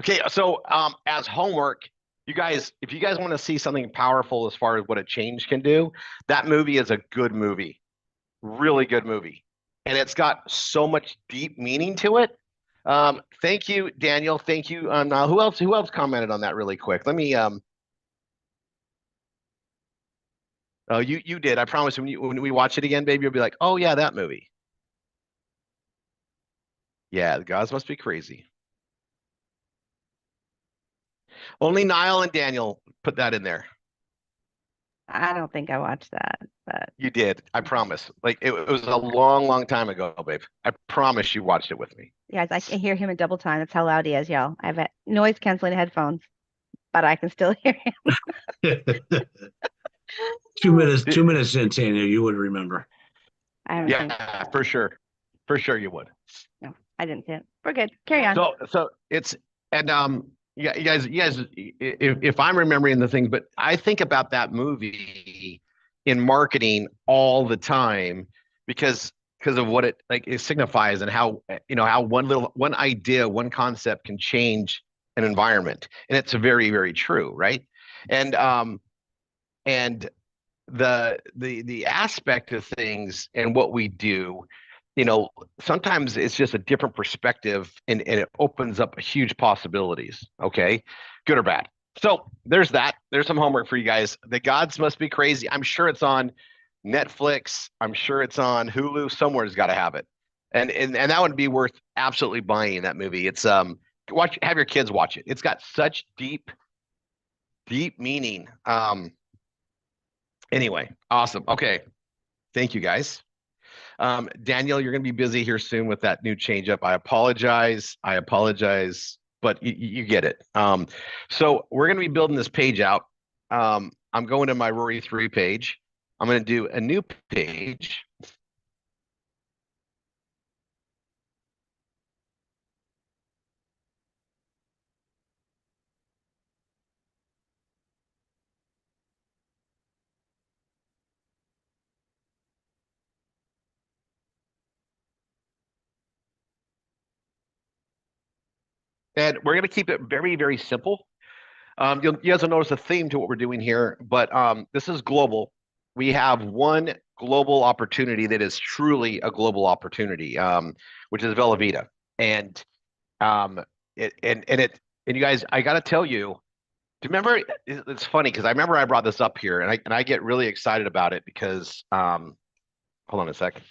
Okay, so as homework, you guys, if you guys want to see something powerful as far as what a change can do, that movie is a good movie, really good movie, and it's got so much deep meaning to it. Thank you, Daniel. Thank you. Now, who else commented on that really quick? Let me. Oh, you did. I promise. When we watch it again, baby, you'll be like, "Oh yeah, that movie." Yeah, the gods must be crazy. Only Niall and Daniel put that in there. I don't think I watched that, but You did. I promise. Like it was a long time ago, babe. I promise you watched it with me. guys, I can hear him in double time. That's how loud he is, y'all. I have noise canceling headphones, but I can still hear him. 2 minutes in, Tanya, you would remember. I haven't seen it. Yeah, for sure. For sure you would. No, I didn't see it. We're good. Carry on. So it's and yeah, you guys, if I'm remembering the things, but I think about that movie in marketing all the time because of what it signifies and how how one idea, one concept can change an environment, and it's very, very true, right? And the aspect of things and what we do, sometimes it's just a different perspective, and it opens up huge possibilities, okay, good or bad. So there's that. There's some homework for you guys. The gods must be crazy. I'm sure it's on Netflix. I'm sure it's on Hulu. Somewhere's got to have it, and that would be worth absolutely buying that movie. It's have your kids watch it. It's got such deep meaning. Anyway, awesome. Okay, thank you guys. Daniel, you're going to be busy here soon with that new change up. I apologize, but you get it. So we're going to be building this page out. I'm going to my Rory 3 page. I'm going to do a new page. And we're going to keep it very, very simple. You guys will notice a theme to what we're doing here, but this is global. We have one global opportunity that is truly a global opportunity, which is Velavita. And you guys, I got to tell you, do you remember? It's funny because I remember I brought this up here, and I get really excited about it because hold on a second.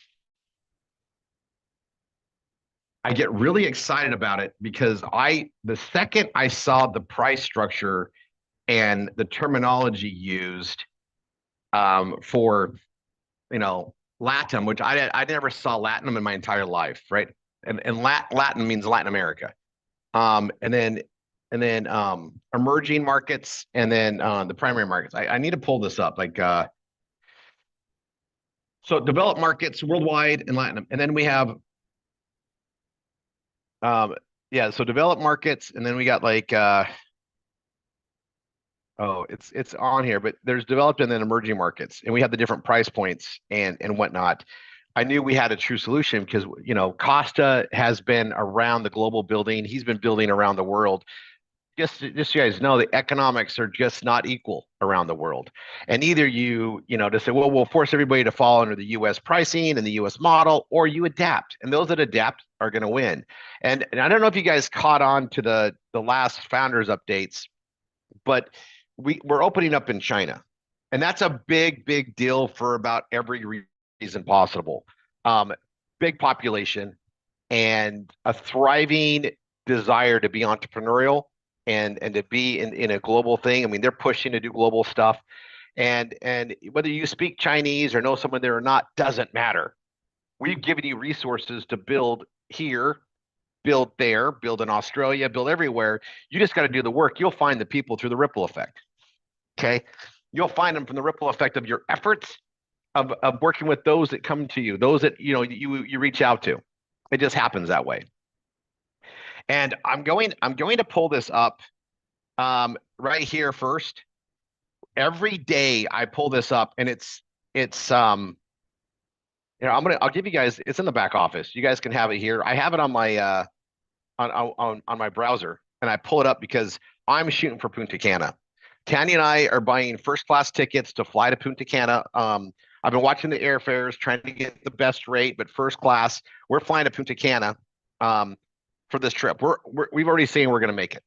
I get really excited about it because the second I saw the price structure and the terminology used for, LATAM, which I never saw LATAM in my entire life, right? And Latin means Latin America. And then emerging markets, and then the primary markets. I need to pull this up, so developed markets worldwide and Latin, and then we have so developed markets, and then we got it's on here, but there's developed and then emerging markets, and we have the different price points and whatnot. I knew we had a true solution because Costa has been around the global building. He's been building around the world. Just so you guys know, the economics are just not equal around the world. And either to say, well, we'll force everybody to fall under the U.S. pricing and the U.S. model, or you adapt. And those that adapt are going to win. And I don't know if you guys caught on to the last founders updates, but we're opening up in China. And that's a big, big deal for about every reason possible. Big population and a thriving desire to be entrepreneurial and to be in a global thing. I mean, they're pushing to do global stuff. And whether you speak Chinese or know someone there or not, doesn't matter. We've given you resources to build here, build there, build in Australia, build everywhere. You just got to do the work. You'll find the people through the ripple effect. Okay. You'll find them from the ripple effect of your efforts of working with those that come to you, those that, you reach out to. It just happens that way. And I'm going to pull this up right here first. Every day I pull this up, and I'll give you guys, it's in the back office. You guys can have it here. I have it on my on my browser, and I pull it up because I'm shooting for Punta Cana. Tanya and I are buying first class tickets to fly to Punta Cana. I've been watching the airfares, trying to get the best rate, but first class. We're flying to Punta Cana for this trip. We've already seen we're going to make it.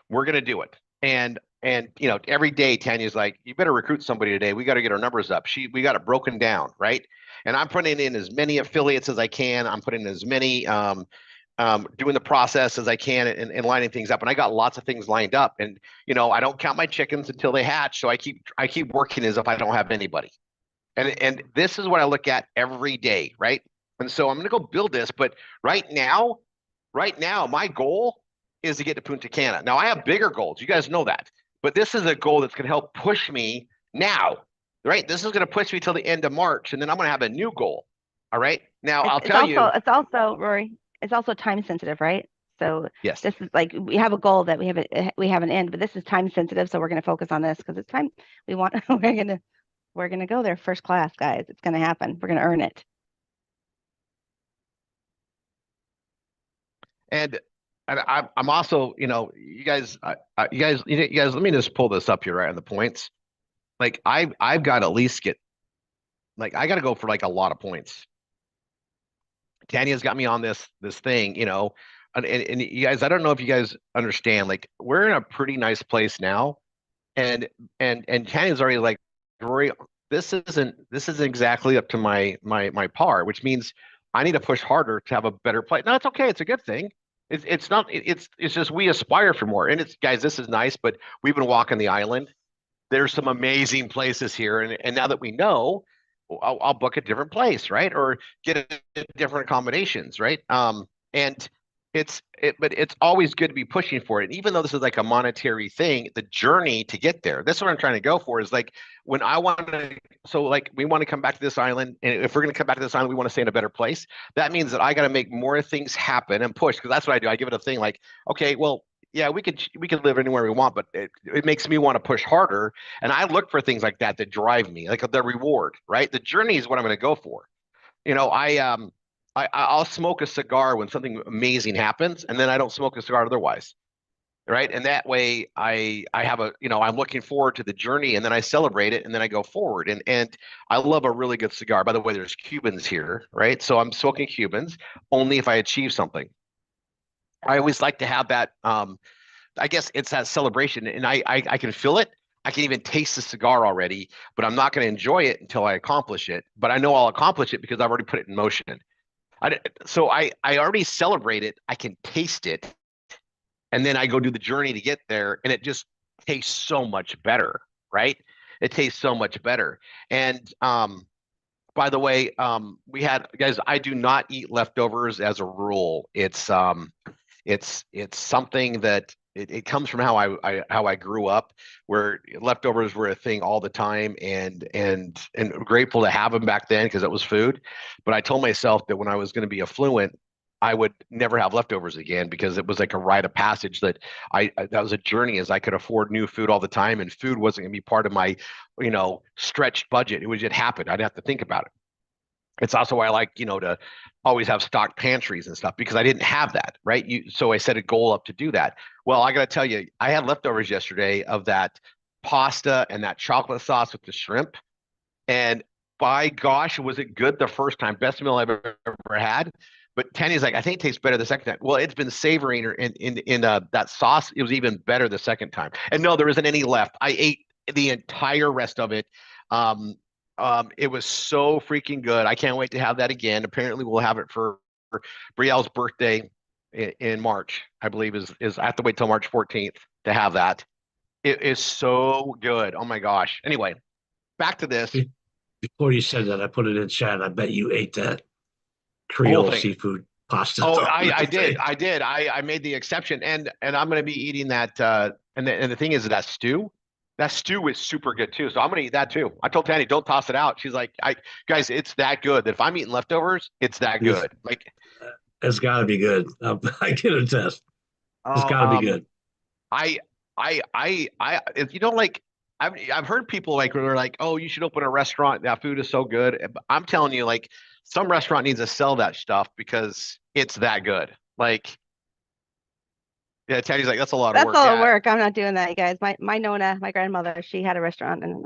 We're going to do it. And every day Tanya's like, you better recruit somebody today. We got to get our numbers up. We got it broken down, right? And I'm putting in as many affiliates as I can. I'm putting in as many doing the process as I can and lining things up. And I got lots of things lined up. And I don't count my chickens until they hatch. So I keep working as if I don't have anybody. And this is what I look at every day, right? And so I'm going to go build this. But right now, my goal is to get to Punta Cana. Now I have bigger goals. You guys know that. But this is a goal that's going to help push me now, right? This is going to push me till the end of March, and then I'm going to have a new goal. All right. Now it's also, Rory, it's also time sensitive, right? So yes, this is we have a goal that we have an end, but this is time sensitive. So we're going to focus on this because it's time we're going to go there first class, guys. It's going to happen. We're going to earn it. And I'm also, you guys, let me just pull this up here right on the points. I've got to at least get, I got to go for a lot of points. Tanya's got me on this thing, and you guys, I don't know if you guys understand, we're in a pretty nice place now. And Tanya's already like, Rory, this isn't exactly up to my par, which means I need to push harder to have a better play. No, it's okay. It's a good thing. It's not, it's just, we aspire for more. And guys, this is nice, but we've been walking the island. There's some amazing places here. And now that we know, I'll book a different place, right? Or get different accommodations, right? And but it's always good to be pushing for it. And even though this is like a monetary thing, the journey to get there, that's what I'm trying to go for, is like when I want to, so like we want to come back to this island. And if we're going to come back to this island, we want to stay in a better place. That means that I got to make more things happen and push, because that's what I do. I give it a thing like, okay, well, yeah, we could live anywhere we want, but it makes me want to push harder. And I look for things like that drive me, like the reward, right? The journey is what I'm going to go for. I'll smoke a cigar when something amazing happens, and then I don't smoke a cigar otherwise, right? And that way, I have I'm looking forward to the journey, and then I celebrate it, and then I go forward. And I love a really good cigar. By the way, there's Cubans here, right? So I'm smoking Cubans only if I achieve something. I always like to have that. I guess it's that celebration, and I can feel it. I can even taste the cigar already, but I'm not going to enjoy it until I accomplish it. But I know I'll accomplish it because I've already put it in motion. So I already celebrate it. I can taste it, and then I go do the journey to get there, and it just tastes so much better, right? It tastes so much better. And by the way, guys, I do not eat leftovers as a rule. It's something that it comes from how I grew up, where leftovers were a thing all the time, and grateful to have them back then because it was food. But I told myself that when I was going to be affluent, I would never have leftovers again, because it was like a rite of passage that that was a journey, as I could afford new food all the time, and food wasn't going to be part of my stretched budget. It would just happen. I'd have to think about it. It's also why I like, to always have stocked pantries and stuff, because I didn't have that, right? So I set a goal up to do that. Well, I got to tell you, I had leftovers yesterday of that pasta and that chocolate sauce with the shrimp. And by gosh, was it good the first time? Best meal I've ever had. But Tanya's like, I think it tastes better the second time. Well, it's been savoring in that sauce. It was even better the second time. And no, there isn't any left. I ate the entire rest of it. It was so freaking good. I can't wait to have that again. Apparently, we'll have it for Brielle's birthday in March. I believe is I have to wait till March 14th to have that. It is so good. Oh my gosh. Anyway, back to this. Before you said that, I put it in chat. I bet you ate that Creole seafood pasta. Oh, I did. I made the exception, and I'm going to be eating that. And the thing is that stew. That stew is super good too. So I'm going to eat that too. I told Tanny, don't toss it out. She's like, guys, it's that good that if I'm eating leftovers, it's that good. Like, it's got to be good. I can attest. It's got to be good. If you don't like, I've heard people like, who are like, oh, you should open a restaurant. That food is so good. I'm telling you, like, some restaurant needs to sell that stuff because it's that good. Like, yeah, Teddy's like, that's a lot of work. That's a lot of work. I'm not doing that, you guys. My Nona, my grandmother, she had a restaurant, and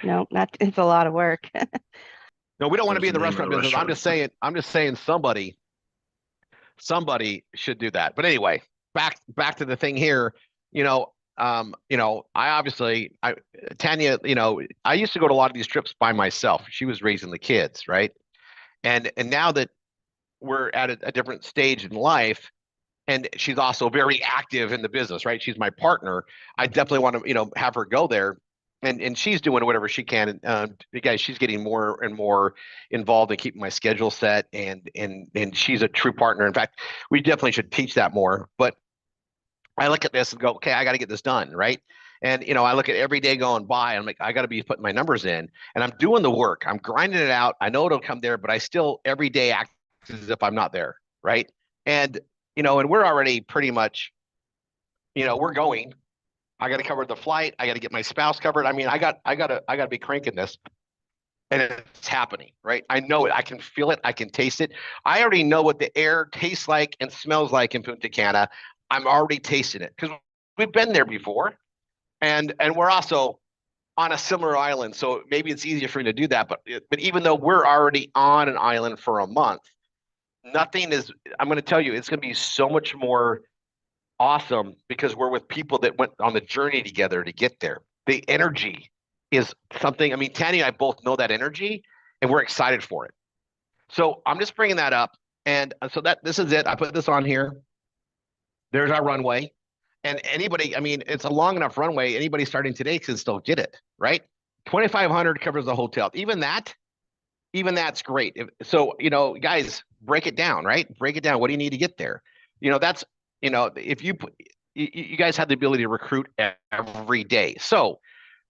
no, it's a lot of work. No, we don't want to be in the restaurant business. I'm just saying somebody should do that. But anyway, back to the thing here. Tanya, I used to go to a lot of these trips by myself. She was raising the kids, right? And now that we're at a different stage in life, and she's also very active in the business, right? She's my partner. I definitely want to, have her go there, and she's doing whatever she can. Guys, she's getting more and more involved in keeping my schedule set, and she's a true partner. In fact, we definitely should teach that more. But I look at this and go, okay, I got to get this done, right? And I look at every day going by. I'm like, I got to be putting my numbers in, and I'm doing the work. I'm grinding it out. I know it'll come there, but I still every day act as if I'm not there, right? And and we're already pretty much, we're going. I got to cover the flight. I got to get my spouse covered. I mean, I got to be cranking this, and it's happening, right? I know it. I can feel it. I can taste it. I already know what the air tastes like and smells like in Punta Cana. I'm already tasting it because we've been there before, and we're also on a similar island, so maybe it's easier for me to do that. But even though we're already on an island for a month, nothing is, I'm going to tell you, it's going to be so much more awesome because we're with people that went on the journey together to get there. The energy is something, I mean, Tanny and I both know that energy, and we're excited for it. So I'm just bringing that up. And so this is it. I put this on here. There's our runway. And anybody, I mean, it's a long enough runway. Anybody starting today can still get it, right? 2,500 covers the hotel. Even that's great. So, guys, break it down, right? Break it down. What do you need to get there? That's, if you guys have the ability to recruit every day. So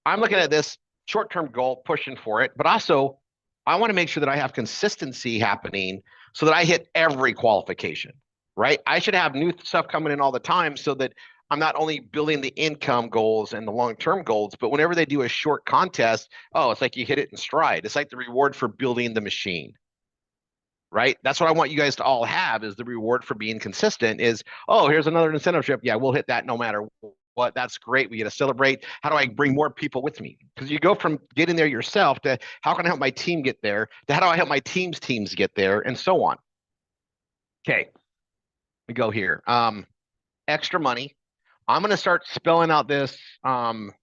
I'm looking at this short-term goal, pushing for it, but also I want to make sure that I have consistency happening so that I hit every qualification, right? I should have new stuff coming in all the time so that I'm not only building the income goals and the long-term goals, but whenever they do a short contest, oh, it's like you hit it in stride. It's like the reward for building the machine, right? That's what I want you guys to all have, is the reward for being consistent is, oh, here's another incentive trip. Yeah, we'll hit that no matter what. That's great. We get to celebrate. How do I bring more people with me? Because you go from getting there yourself to how can I help my team get there to how do I help my teams get there, and so on. Okay, we go here. Extra money. I'm going to start spelling out this. Well,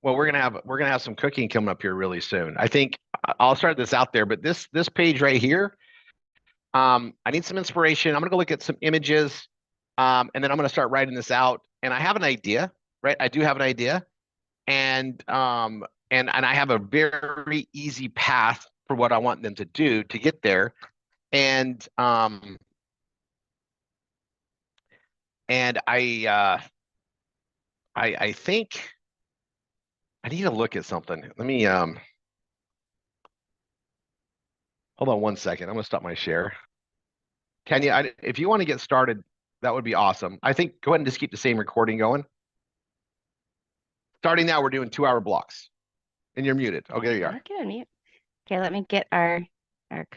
we're gonna have some cooking coming up here really soon. I think I'll start this out there, but this page right here, I need some inspiration. I'm gonna go look at some images, and then I'm gonna start writing this out. And I have an idea, right? I do have an idea, and I have a very easy path for what I want them to do to get there, and I think I need to look at something. Let me hold on one second. I'm gonna stop my share. Kenya, if you want to get started, that would be awesome. I think go ahead and just keep the same recording going. Starting now, we're doing 2-hour blocks, and you're muted. Okay, there you are. Okay, mute. Okay, let me get our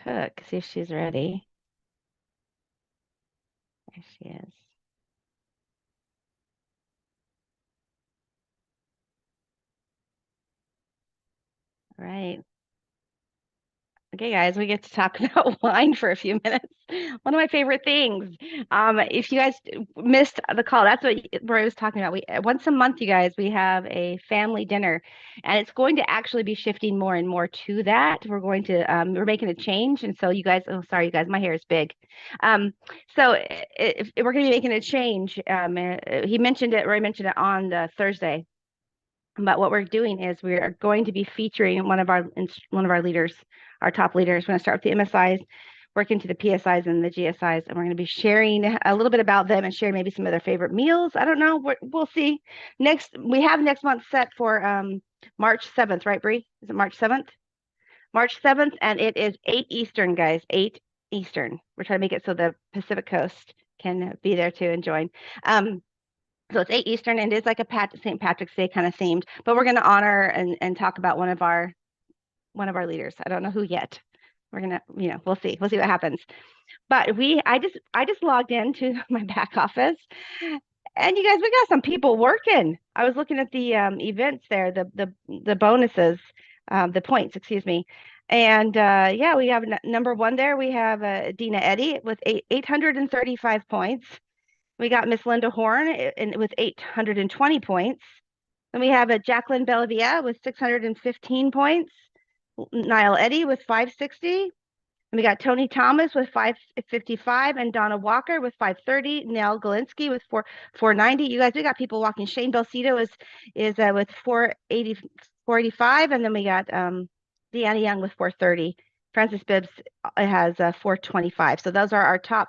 cook, see if she's ready. There she is. All right. Okay, guys, we get to talk about wine for a few minutes. One of my favorite things. If you guys missed the call, that's what Roy was talking about. We once a month, you guys, we have a family dinner, and it's going to actually be shifting more and more to that. We're going to we're making a change, and so you guys, oh, sorry, you guys, my hair is big. So if we're going to be making a change, he mentioned it. Roy mentioned it on the Thursday. But what we're doing is we are going to be featuring one of our leaders, our top leaders. We're going to start with the MSIs, work into the PSIs and the GSIs, and we're going to be sharing a little bit about them and sharing maybe some of their favorite meals. I don't know. We'll see. We have next month set for March 7th, right, Bree? Is it March 7th? March 7th, and it is 8 Eastern, guys. 8 Eastern. We're trying to make it so the Pacific Coast can be there too and join. So it's 8 Eastern, and it's like a St. Patrick's Day kind of themed, but we're going to honor and talk about one of our leaders. I don't know who yet. We're going to, we'll see what happens. But I just logged into my back office, and you guys, we got some people working. I was looking at the events there, the bonuses, the points, excuse me. And yeah, we have number one there. We have Dina Eddy with 835 points. We got Miss Linda Horn with 820 points. Then we have a Jacqueline Bellavia with 615 points. Niall Eddy with 560. And we got Tony Thomas with 555 and Donna Walker with 530. Nell Galinsky with 490. You guys, we got people walking. Shane Belcito is with 485. And then we got Deanna Young with 430. Francis Bibbs has 425. So those are our top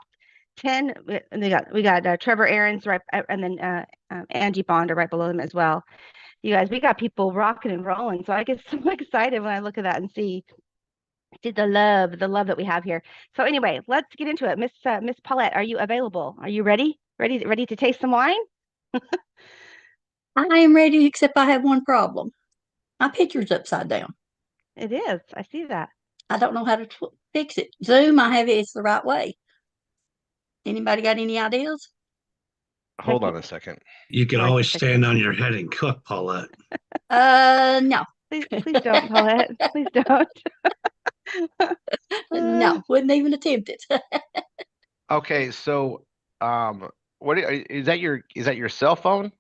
10. And we got Trevor Aarons right, and then Angie Bonder right below them as well. You guys, we got people rocking and rolling. So I get so excited when I look at that and see the love that we have here. So anyway, let's get into it. Miss Paulette, are you available? Are you ready? Ready to taste some wine? I am ready, except I have one problem. My picture's upside down. It is. I see that. I don't know how to fix it. Zoom, I have it's the right way. Anybody got any ideas? Hold on a second. You can Like always the stand on your head and cook, Paulette. No. Please don't, Paulette. Please don't. No, wouldn't even attempt it. Okay, so is that your cell phone?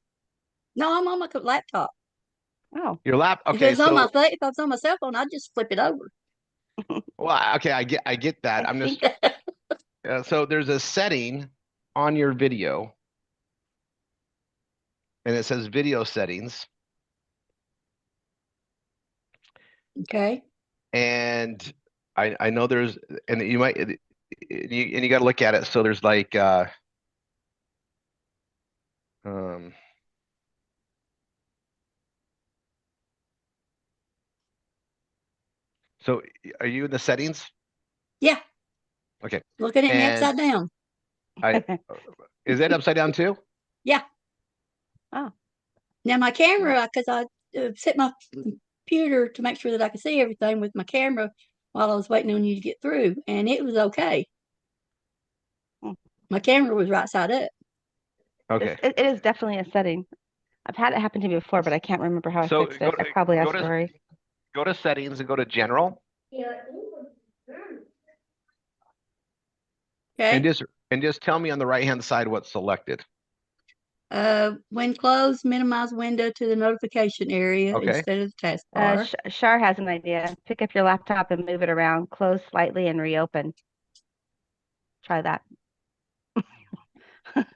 No, I'm on my laptop. Oh, Your lap? If Okay, it's on my if I was on my cell phone, I'd just flip it over. well, okay, I get that. I'm just so there's a setting on your video, and it says video settings, Okay. and I know there's, and you might, and you got to look at it. So there's like Um, so are you in the settings? Yeah. Okay. Looking at me And upside down. Is that upside down too? Yeah. Oh. Now my camera, because I set my computer to make sure that I could see everything with my camera while I was waiting on you to get through, and it was okay. Hmm. My camera was right side up. Okay. It is definitely a setting. I've had it happen to me before, but I can't remember how I So fixed it. I probably asked Rory. go to settings and go to general Okay. and just tell me on the right hand side what's selected. When closed, minimize window to the notification area Okay. instead of the taskbar. Shar has an idea. Pick up your laptop and move it around, close slightly and reopen. Try that.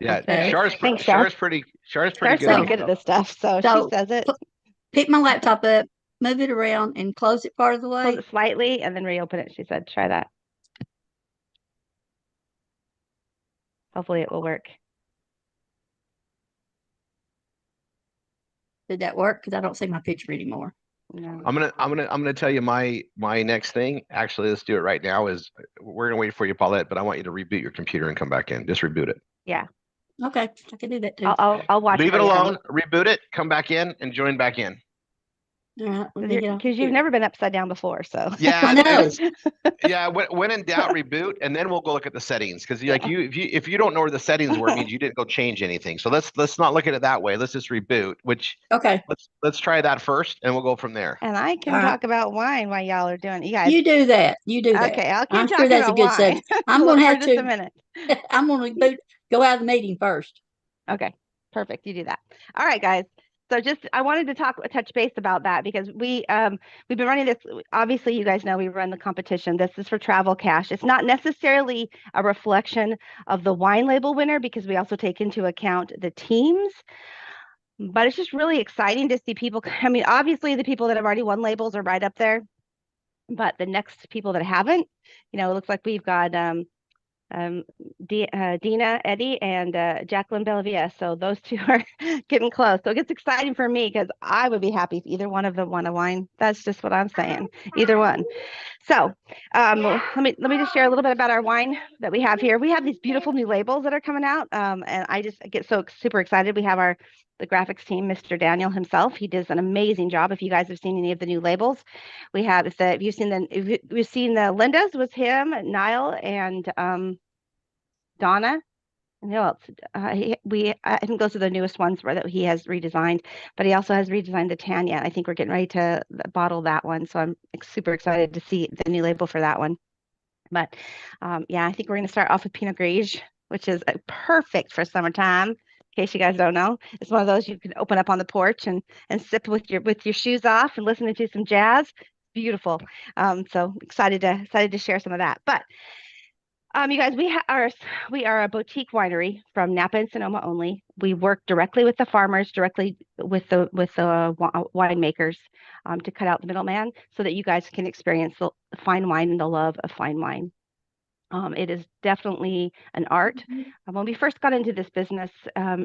Yeah, Okay. Thanks, Shar. Char's pretty Shar's good. pretty on good at stuff. this stuff, so So, she says it. Pick my laptop up, move it around, and close it part of the way. Close it slightly and then reopen it. She said, try that. Hopefully it will work. Did that work? Because I don't see my picture anymore. No. I'm gonna tell you my next thing. Actually, let's do it right now. Is we're gonna wait for you, Paulette, but I want you to reboot your computer and come back in. Just reboot it. Yeah. Okay, I can do that too. I'll watch. Leave it for you, honey. alone. Reboot it. Come back in and join back in. All right, let me get off Because you've here. never been upside down before, so. Yeah, I know. Yeah, when in doubt, reboot, and then we'll go look at the settings. Because if you don't know where the settings were, it means you didn't go change anything. So let's not look at it that way. Let's just reboot. Which Okay, let's try that first, and we'll go from there. And I can All right. talk about wine while y'all are doing it. You guys. you do that. You do that. Okay, I'll keep I'm talking sure that's a about good wine. subject. I'm gonna have for just a to. minute. I'm gonna go out of the meeting first. Okay, perfect. You do that. All right, guys. So I wanted to touch base about that because we've been running this. Obviously, you guys know we run the competition. This is for Travel Cash. It's not necessarily a reflection of the wine label winner because we also take into account the teams. But it's just really exciting to see people. I mean, obviously, the people that have already won labels are right up there, but the next people that haven't, it looks like we've got Dina Eddy and Jacqueline Bellavia. So those two are getting close. So it gets exciting for me because I would be happy if either one of them won a wine. That's just what I'm saying. Either one. So let me just share a little bit about our wine that we have here. We have these beautiful new labels that are coming out, and I just get so super excited. We have the graphics team, Mr. Daniel himself. He does an amazing job. If you guys have seen any of the new labels, we have. If you've seen the Linda's was him, Niall, and Donna. And who else? I think those are the newest ones that he has redesigned. But he also has redesigned the Tanya. I think we're getting ready to bottle that one, so I'm super excited to see the new label for that one. But yeah, I think we're going to start off with Pinot Grigio, which is perfect for summertime. In case you guys don't know, it's one of those you can open up on the porch and sip with your shoes off and listening to some jazz. Beautiful. So excited to share some of that. But you guys, we are a boutique winery from Napa and Sonoma only. We work directly with the farmers, directly with the winemakers, to cut out the middleman, so that you guys can experience the fine wine and the love of fine wine. It is definitely an art. When we first got into this business,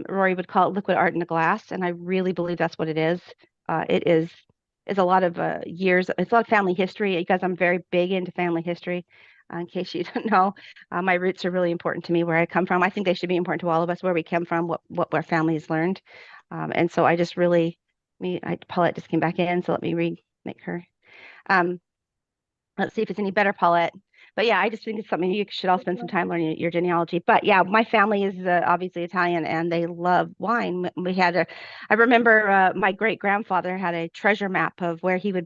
Rory would call it liquid art in a glass, and I really believe that's what it is. It is a lot of years. It's a lot of family history. You guys, I'm very big into family history. In case you don't know, my roots are really important to me. Where I come from, I think they should be important to all of us. Where we come from, what our family has learned, and so I just really, Paulette just came back in, so let me make her. Let's see if it's any better, Paulette. But yeah, I just think it's something you should all spend some time learning your genealogy. But yeah, my family is obviously Italian, and they love wine. I remember my great grandfather had a treasure map of where he would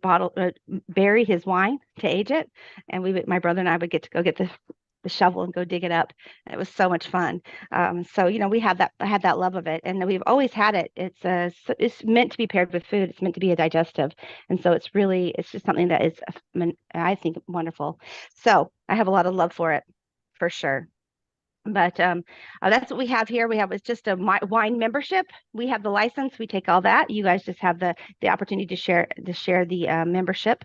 bury his wine to age it, and my brother and I would get to go get the shovel and go dig it up. And it was so much fun. So we had that love of it, and we've always had it. It's meant to be paired with food. It's meant to be a digestive, and so it's just something that is, I think, wonderful. So I have a lot of love for it, for sure. But that's what we have here. We have it's just a wine membership. We have the license. We take all that. You guys just have the opportunity to share the membership,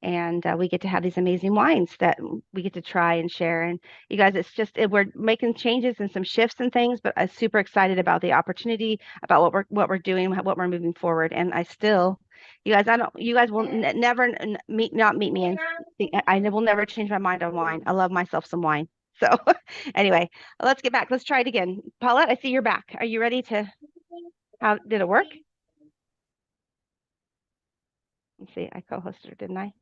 and we get to have these amazing wines that we get to try and share. And you guys, it's just we're making changes and some shifts and things, but I'm super excited about the opportunity, about what we're doing, what we're moving forward. And you guys, you guys will never not meet me, and I will never change my mind on wine. I love myself some wine. So anyway, let's get back. Let's try it again. Paulette, I see you're back. Are you ready to? How did it work? Let's see. I co-hosted her, didn't I?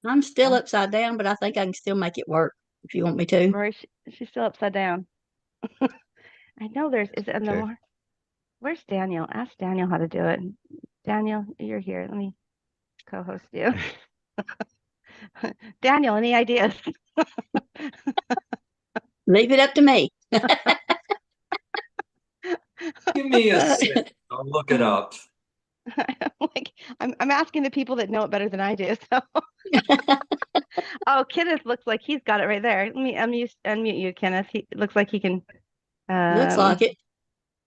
I'm still upside down, but I think I can still make it work if you want me to. Rory, she's still upside down. I know is it in the Okay. more? Where's Daniel? Ask Daniel how to do it. Daniel, you're here. Let me co-host you. Daniel, any ideas? Leave it up to me. Give me a sec. I'll look it up. I'm asking the people that know it better than I do. So, oh, Kenneth looks like he's got it right there. Let me unmute you, Kenneth. He looks like he can. Looks like it.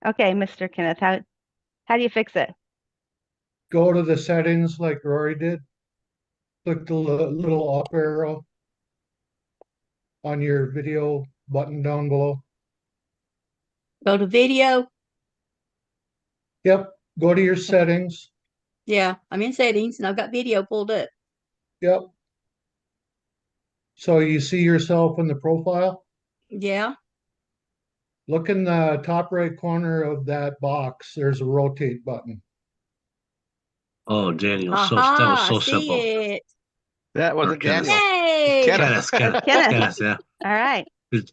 Okay, Mr. Kenneth, how do you fix it? Go to the settings like Rory did. Click the little up arrow on your video button down below. Go to video. Yep, go to your settings. Yeah, I'm in settings and I've got video pulled up. Yep. So you see yourself in the profile? Yeah. Look in the top right corner of that box. There's a rotate button. Oh, Daniel, that was Aha, so I see simple. it. That wasn't Kenneth. Daniel. Yay! Kenneth. Kenneth, Kenneth. yeah. All right.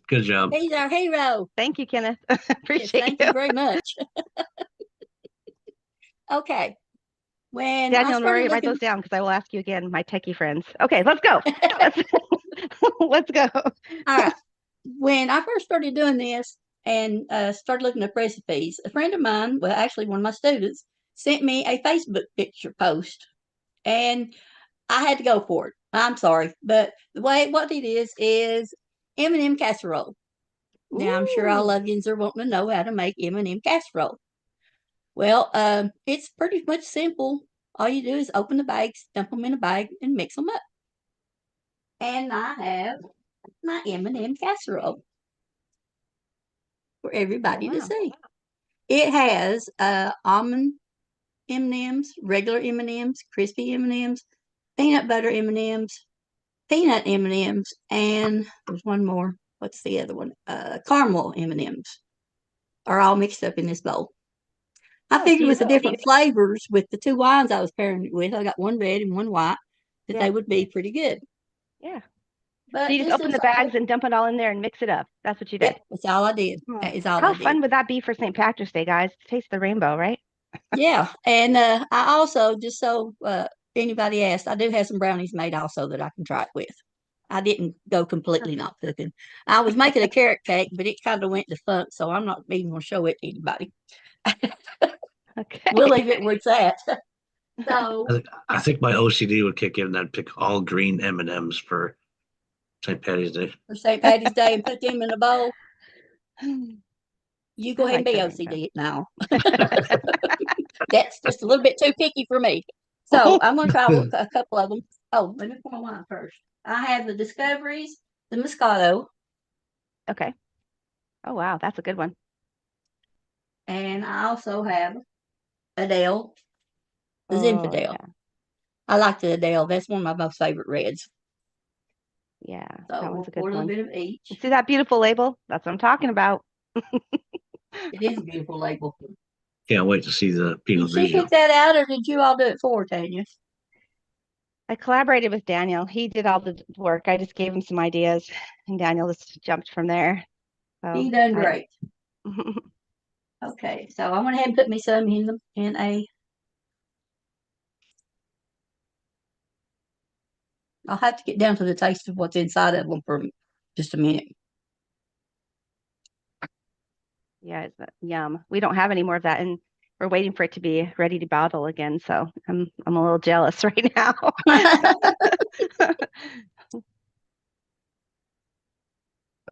Good job. He's our hero. Thank you, Kenneth. Yes, Appreciate thank you. you very much. Okay. When Daniel I and Rory, started write looking, those down because I will ask you again, my techie friends. Okay, let's go. Let's go. all right. When I first started doing this and started looking up recipes, a friend of mine, well, actually one of my students, sent me a Facebook picture post, and I had to go for it. I'm sorry, but what it is M&M casserole. Now I'm sure all Ooh. of yous are wanting to know how to make M&M casserole. Well, it's pretty much simple. All you do is open the bags, dump them in a bag, and mix them up. And I have my M&M casserole for everybody to Wow. see. It has almond M&Ms, regular M&Ms, crispy M&Ms, peanut butter M&Ms, peanut M&Ms, and there's one more. What's the other one? Caramel M&Ms are all mixed up in this bowl. I figured with the different flavors, with the two wines I was pairing it with, I got one red and one white, that they would be pretty good. Yeah. But So you just this open is the bags and dump it all in there and mix it up. That's what you did. Yep, that's all I did. That is all How I did. fun would that be for St. Patrick's Day, guys? Taste the rainbow, right? Yeah, and I also, just so anybody asked, I do have some brownies made also that I can try it with. I didn't go completely not cooking. I was making a carrot cake, but it kind of went defunct, so I'm not even going to show it to anybody. Okay. We'll leave it where it's at. So I think my OCD would kick in and I'd pick all green M&Ms for St. Patty's Day. for St. Patty's Day and put them in a bowl. You go I ahead and like be the OCD now. That's just a little bit too picky for me. So I'm going to try a couple of them. Oh, let me pour my wine first. I have the Discoveries, the Moscato, Okay. Oh, wow. That's a good one. and I also have Adele, the Oh, Zinfandel. yeah. I like the Adele. That's one of my most favorite reds. Yeah. So That we'll one's a pour good a little one. bit of each. See that beautiful label? That's what I'm talking about. It is a beautiful label. Can't wait to see the Pinot Did she Grigio. pick that out, or did you all do it for Tanya? I collaborated with Daniel. He did all the work. I just gave him some ideas, and Daniel just jumped from there. So He done great. Okay, so I went ahead and put me some in a. I'll have to get down to the taste of what's inside of them for just a minute. Yeah, it's yum. We don't have any more of that, and we're waiting for it to be ready to bottle again. So I'm a little jealous right now.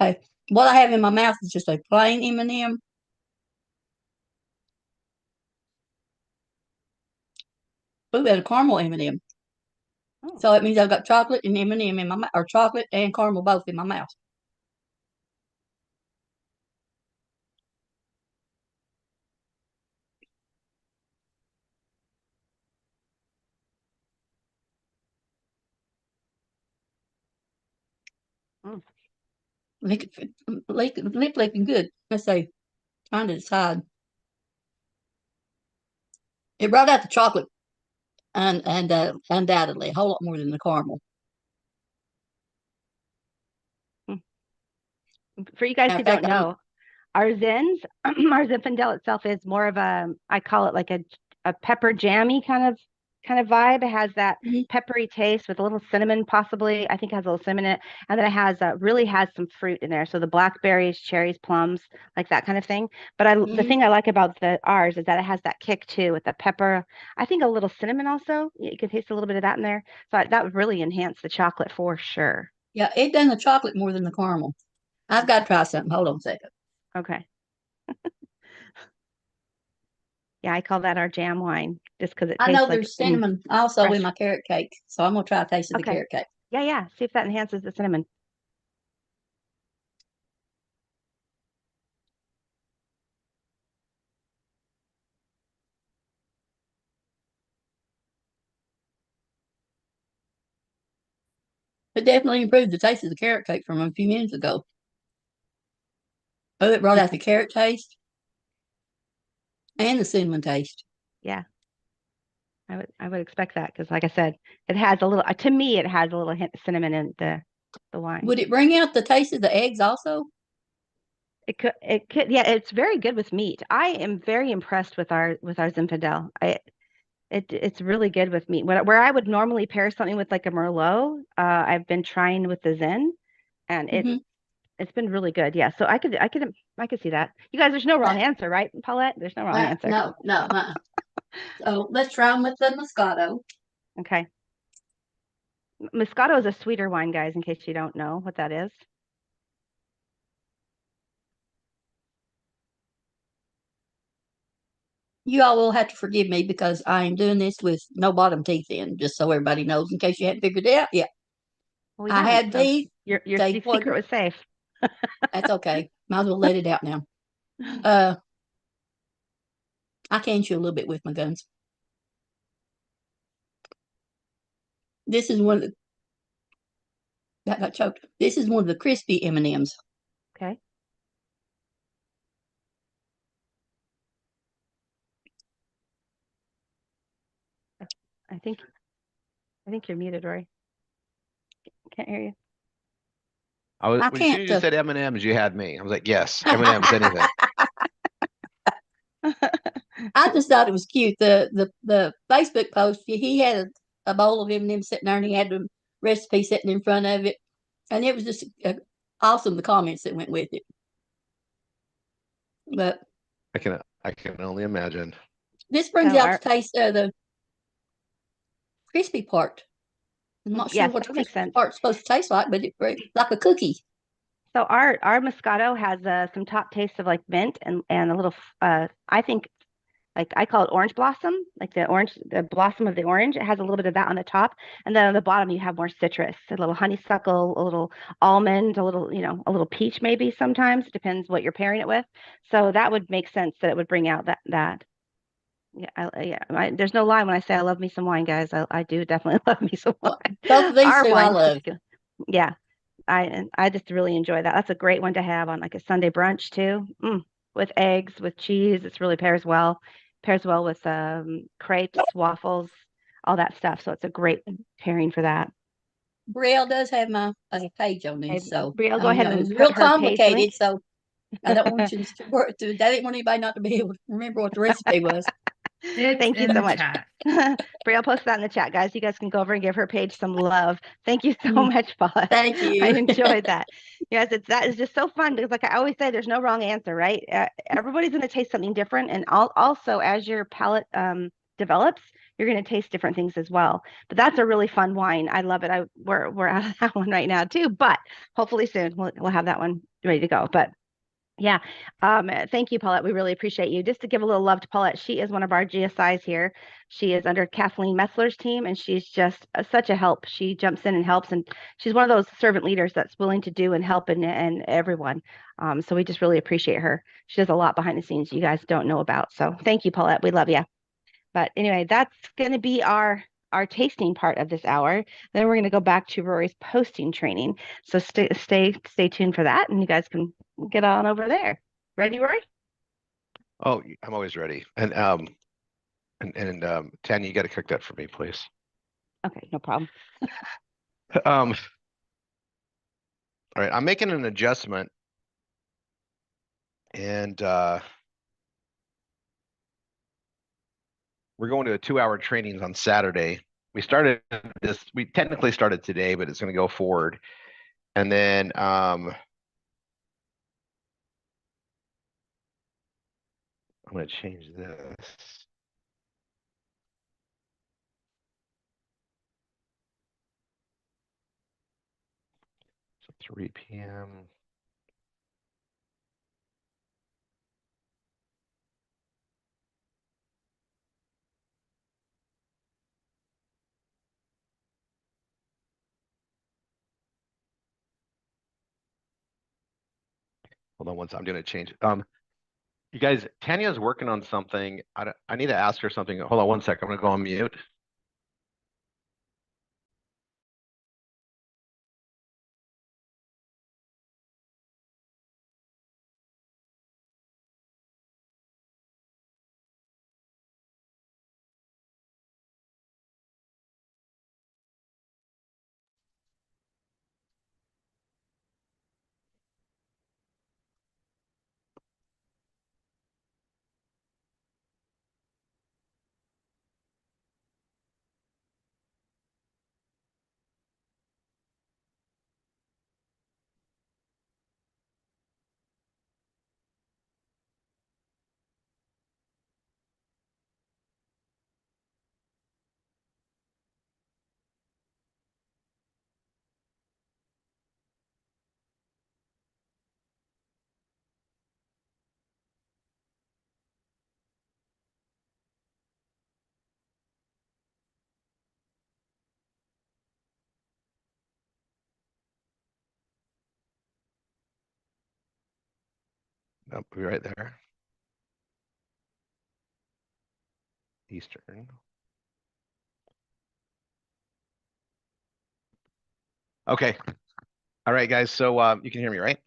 Okay. What I have in my mouth is just a plain M&M. Ooh, and a caramel M&M. Oh. So it means I've got chocolate and M&M in my mouth, or chocolate and caramel both in my mouth. Mm. Lip licking good. Let's say, trying to decide. It brought out the chocolate and undoubtedly a whole lot more than the caramel. For you guys Now, who in fact, don't know, our Zins, our Zinfandel itself is more of a, I call it like a pepper jammy kind of vibe. It has that Mhm. peppery taste with a little cinnamon, possibly. I think it has a little cinnamon in it, and then it has really has some fruit in there. So the blackberries, cherries, plums, like that kind of thing. But the Mhm. thing I like about ours is that it has that kick too with the pepper. I think a little cinnamon also. You can taste a little bit of that in there. So that would really enhance the chocolate for sure. Yeah, it done the chocolate more than the caramel. I've got to try something. Hold on a second. Okay. Yeah, I call that our jam wine just because it I tastes know like there's cinnamon also fresh. in my carrot cake, so I'm gonna try a taste of the Okay. carrot cake. Yeah, yeah. See if that enhances the cinnamon. It definitely improved the taste of the carrot cake from a few minutes ago. Oh, it brought out the carrot taste and the cinnamon taste. Yeah, I would expect that because, like I said, it has a little. To me, it has a little hint of cinnamon in the wine. Would it bring out the taste of the eggs also? It could. It could. Yeah, it's very good with meat. I am very impressed with our Zinfandel. It's really good with meat. Where I would normally pair something with like a Merlot, I've been trying with the Zen, and Mhm. it's been really good. Yeah, so I could see that. You guys, there's no wrong answer, right, Paulette? There's no wrong answer. No, no. So let's try them with the Moscato. Okay. Moscato is a sweeter wine, guys, in case you don't know what that is. You all will have to forgive me because I am doing this with no bottom teeth in, just so everybody knows in case you hadn't figured it out yet. Well, we I haven't, had so teeth. your They secret wasn't. was safe. That's okay. Might as well let it out now. I can chew a little bit with my gums. This is one of the that got choked. This is one of the crispy M&Ms. Okay. I think you're muted, Rory. Can't hear you. I was I when as soon as you can't. said M&M's, you had me. I was like, yes, M&M's, anything. I just thought it was cute. The Facebook post, he had a bowl of M&Ms sitting there, and he had the recipe sitting in front of it, and it was just awesome. The comments that went with it, but I can only imagine. this brings So out the taste of the crispy part. I'm not sure yes, what the that makes crispy sense. part's supposed to taste like, but it's like a cookie. So our Moscato has some top tastes of like mint and a little I think like I call it orange blossom, like the blossom of the orange. It has a little bit of that on the top, and then on the bottom you have more citrus, a little honeysuckle, a little almond, a little a little peach maybe sometimes. It depends what you're pairing it with. So that would make sense that it would bring out that. There's no lie when I say I love me some wine, guys. I do definitely love me some Well, wine. both of these Our two I wines, love. particular, yeah. I just really enjoy that. That's a great one to have on like a Sunday brunch too, with eggs, with cheese. It's really pairs well. Pairs well with crepes, waffles, all that stuff. So it's a great pairing for that. Brielle does have my page on Okay, these, so Brielle, go ahead it's and real put her page link. complicated. So I don't want you to. I didn't want anybody not to be able to remember what the recipe was. It's Thank you in so the much. chat. Bri, I'll post that in the chat, guys. You guys can go over and give her page some love. Thank you so Mm. much, Paula. Thank you. I enjoyed that. Yes, that is just so fun because, like I always say, there's no wrong answer, right? Everybody's going to taste something different, and also as your palate develops, you're going to taste different things as well. But that's a really fun wine. I love it. We're out of that one right now too, but hopefully soon we'll have that one ready to go. But yeah. Thank you, Paulette. We really appreciate you. Just to give a little love to Paulette, she is one of our GSIs here. She is under Kathleen Messler's team, and she's just such a help. She jumps in and helps, and she's one of those servant leaders that's willing to do and help and everyone. So we just really appreciate her. She does a lot behind the scenes you guys don't know about. So thank you, Paulette. We love you. But anyway, that's going to be our tasting part of this hour. Then we're going to go back to Rory's posting training. So stay tuned for that, and you guys can get on over there. Ready, Rory? Oh, I'm always ready. And Tanya, you got to cook that for me, please. Okay, no problem. All right, I'm making an adjustment, and we're going to a 2-hour trainings on Saturday. We technically started today, but it's going to go forward. And then I'm going to change this. So 3 p.m. Hold on once, I'm going to change it. You guys, Tanya's working on something. I need to ask her something. Hold on one sec. I'm going to go on mute. I'll be right there. Eastern. Okay. All right, guys. So you can hear me, right?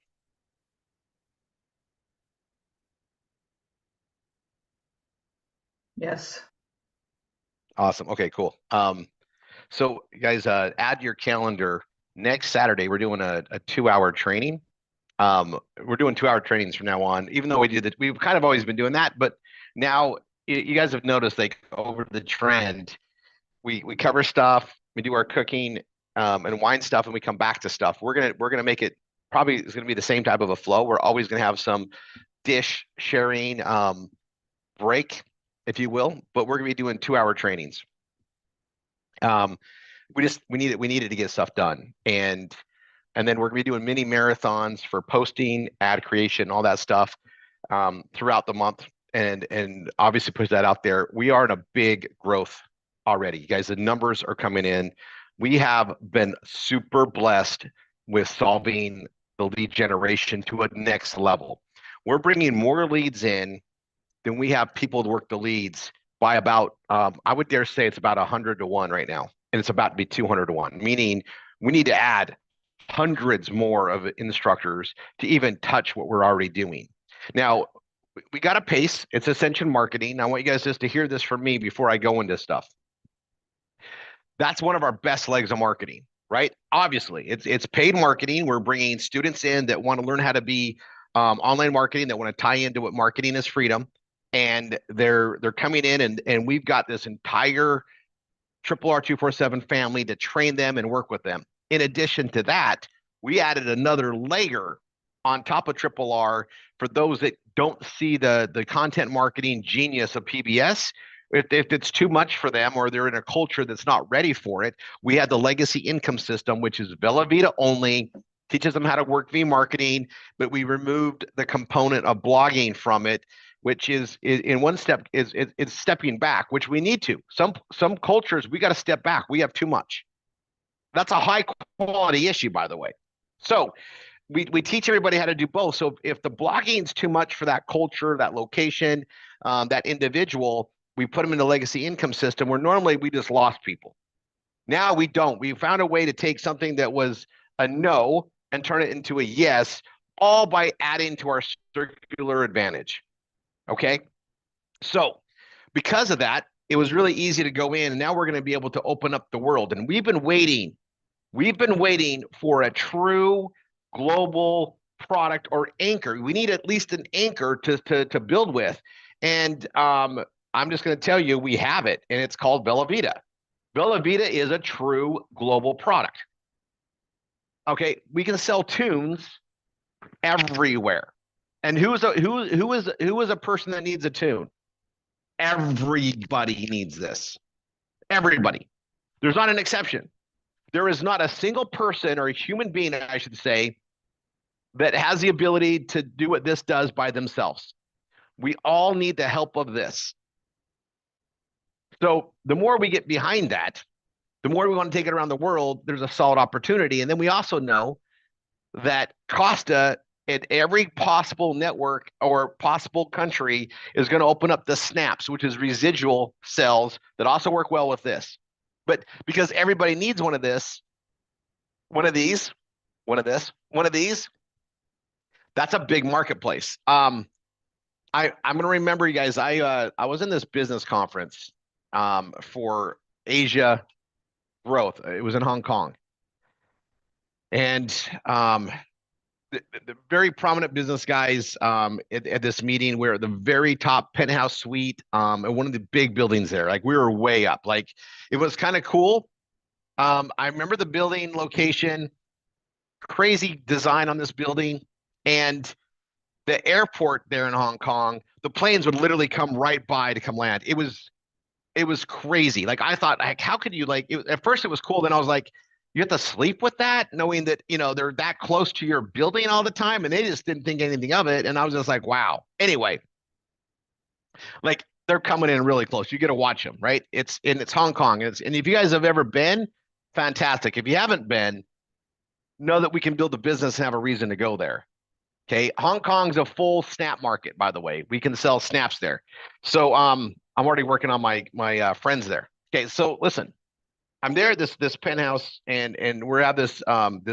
Yes. Awesome. Okay, cool. So guys, add your calendar. Next Saturday, we're doing a 2-hour training. We're doing 2-hour trainings from now on, even though we've kind of always been doing that, but now you guys have noticed, like, over the trend, we cover stuff, we do our cooking and wine stuff, and we come back to stuff. We're gonna make it probably it's gonna be the same type of a flow. We're always gonna have some dish sharing break, if you will, but we're gonna be doing 2-hour trainings. We needed to get stuff done, and then we're gonna be doing mini marathons for posting, ad creation, all that stuff throughout the month, and obviously push that out there. We are in a big growth already, you guys. The numbers are coming in. We have been super blessed with solving the lead generation to a next level. We're bringing more leads in than we have people to work the leads by about, I would dare say it's about 100 to 1 right now. And it's about to be 200 to 1, meaning we need to add hundreds more of instructors to even touch what we're already doing. Now, we got a pace. It's Ascension Marketing. I want you guys just to hear this from me before I go into stuff. That's one of our best legs of marketing, right? Obviously, it's paid marketing. We're bringing students in that want to learn how to be online marketing, that want to tie into what marketing is freedom. and they're coming in, and we've got this entire Triple R 247 family to train them and work with them. In addition to that, we added another layer on top of Triple R for those that don't see the content marketing genius of PBS. If it's too much for them, or they're in a culture that's not ready for it, we had the legacy income system, which is Bella Vita only, teaches them how to work V-marketing, but we removed the component of blogging from it, which is in one step is stepping back, which we need to. Some cultures, we got to step back. We have too much. That's a high quality issue, by the way. So we teach everybody how to do both. So if the blogging is too much for that culture, that location, that individual, we put them in the legacy income system, where normally we just lost people. Now we don't. We found a way to take something that was a no and turn it into a yes, all by adding to our circular advantage. Okay. So because of that, it was really easy to go in, and now we're going to be able to open up the world. And we've been waiting for a true global product or anchor. We need at least an anchor to build with. And I'm just going to tell you, we have it, and it's called Bella Vita. Bella Vita is a true global product. Okay, we can sell tunes everywhere. And who is a person that needs a tune? Everybody needs this. Everybody. There's not an exception. There is not a single person, or a human being, I should say, that has the ability to do what this does by themselves. We all need the help of this. So the more we get behind that, the more we want to take it around the world, there's a solid opportunity. And then we also know that Costa at every possible network or possible country is going to open up the snaps, which is residual cells that also work well with this. But because everybody needs one of these, that's a big marketplace. I'm going to remember, you guys, I was in this business conference for Asia growth. It was in Hong Kong. And the very prominent business guys at this meeting, we're at the very top penthouse suite at one of the big buildings there. Like, we were way up. Like, it was kind of cool. I remember the building location, crazy design on this building, and the airport there in Hong Kong, the planes would literally come right by to come land. It was crazy. Like, I thought, like, how could you, like, at first it was cool. Then I was like, you have to sleep with that, knowing that, they're that close to your building all the time, and they just didn't think anything of it. And I was just like, wow. Anyway, like, they're coming in really close. You get to watch them, right? It's Hong Kong. And if you guys have ever been, fantastic. If you haven't been, know that we can build a business and have a reason to go there. Okay. Hong Kong's a full snap market, by the way. We can sell snaps there. So I'm already working on my friends there. Okay. So listen, I'm there at this penthouse, and we're at this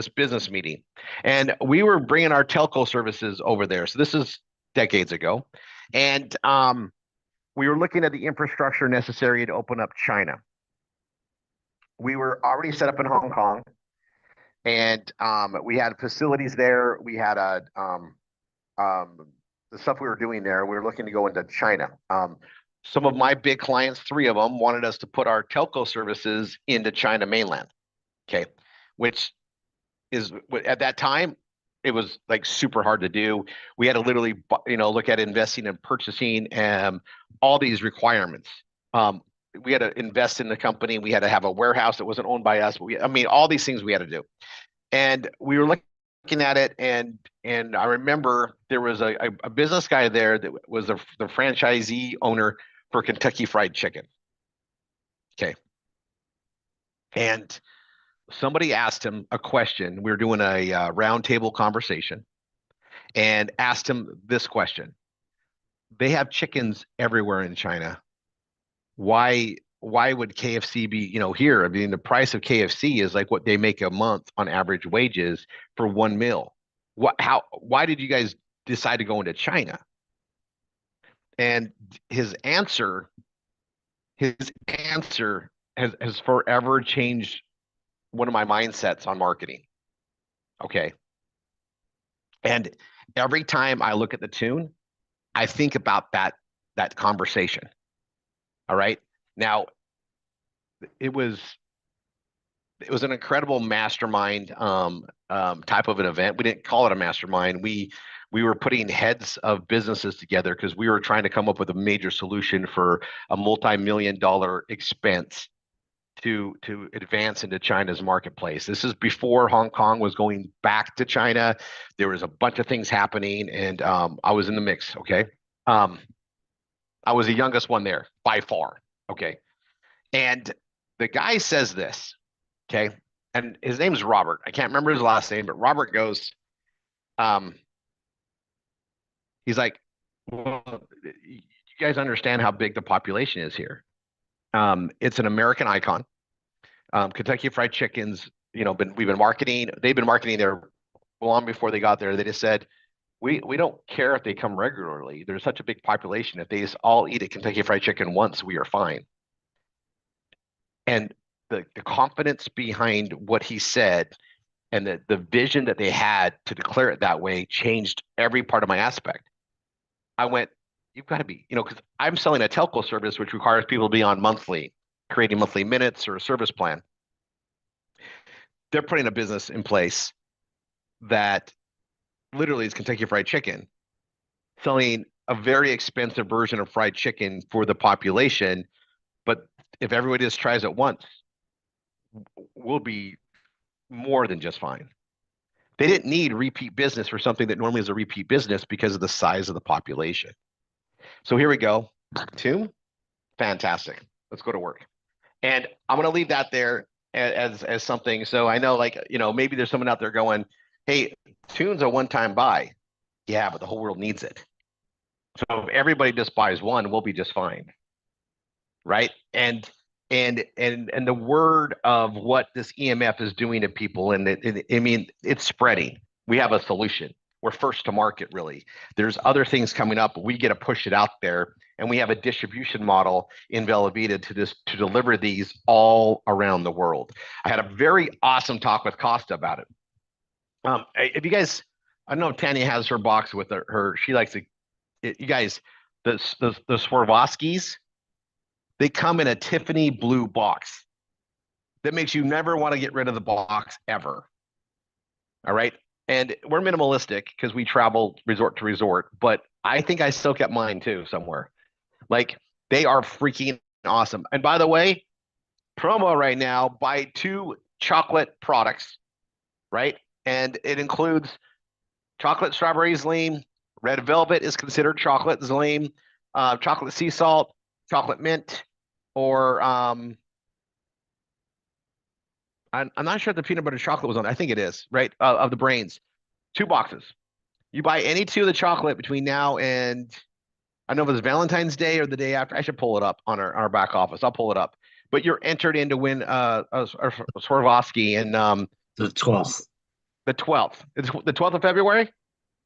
business meeting, and we were bringing our telco services over there. So this is decades ago, and we were looking at the infrastructure necessary to open up China. We were already set up in Hong Kong, and we had facilities there. We had the stuff we were doing there. We were looking to go into China. Some of my big clients, 3 of them, wanted us to put our telco services into China mainland. Okay. Which is, at that time, it was like super hard to do. We had to literally, look at investing and purchasing all these requirements. We had to invest in the company. We had to have a warehouse that wasn't owned by us. But all these things we had to do. And we were looking at it, and I remember there was a business guy there that was the franchisee owner for Kentucky Fried Chicken. Okay. And somebody asked him a question. We were doing a roundtable conversation, and asked him this question. They have chickens everywhere in China. Why would KFC be, here? I mean, the price of KFC is like what they make a month on average wages for one meal. Why did you guys decide to go into China? And his answer has forever changed one of my mindsets on marketing. Okay. And every time I look at the tune, I think about that that conversation. All right. Now, it was an incredible mastermind type of an event. We didn't call it a mastermind. We were putting heads of businesses together because we were trying to come up with a major solution for a multi-million-dollar expense to advance into China's marketplace. This is before Hong Kong was going back to China. There was a bunch of things happening, and I was in the mix. Okay, I was the youngest one there by far. Okay, and the guy says this. Okay, and his name's Robert. I can't remember his last name, but Robert goes, he's like, well, you guys understand how big the population is here. It's an American icon. Kentucky Fried Chicken's, we've been marketing. They've been marketing there long before they got there. They just said, we don't care if they come regularly. There's such a big population. If they just all eat at Kentucky Fried Chicken once, we are fine. And the confidence behind what he said and the vision that they had to declare it that way changed every part of my aspect. I went, you've got to be, because I'm selling a telco service which requires people to be on creating monthly minutes or a service plan. They're putting a business in place that literally is Kentucky Fried Chicken, selling a very expensive version of fried chicken for the population. But if everybody just tries it once, we'll be more than just fine. They didn't need repeat business for something that normally is a repeat business because of the size of the population. So here we go. Tomb, fantastic. Let's go to work. And I'm going to leave that there as something. So I know, maybe there's someone out there going, hey, Tune's a one-time buy. Yeah, but the whole world needs it. So if everybody just buys one, we'll be just fine. Right? And the word of what this EMF is doing to people, and it's spreading. We have a solution. We're first to market, really. There's other things coming up, but we get to push it out there, and we have a distribution model in Velveeta to deliver these all around the world. I had a very awesome talk with Costa about it. If you guys, I don't know if Tanya has her box with her. She likes to. You guys, the Swarovskis. They come in a Tiffany blue box that makes you never want to get rid of the box ever. All right. And we're minimalistic because we travel resort to resort, but I think I still kept mine too somewhere. They are freaking awesome. And by the way, promo right now, buy 2 chocolate products, right? And it includes chocolate strawberry Zleem, red velvet is considered chocolate Zleem, chocolate sea salt, chocolate mint, or I'm not sure if the peanut butter chocolate was on. I think it is, right? Of the brains. 2 boxes. You buy any 2 of the chocolate between now and, I don't know if it's Valentine's Day or the day after. I should pull it up on our back office. I'll pull it up. But you're entered in to win a Swarovski in The 12th. the 12th. It's the 12th of February?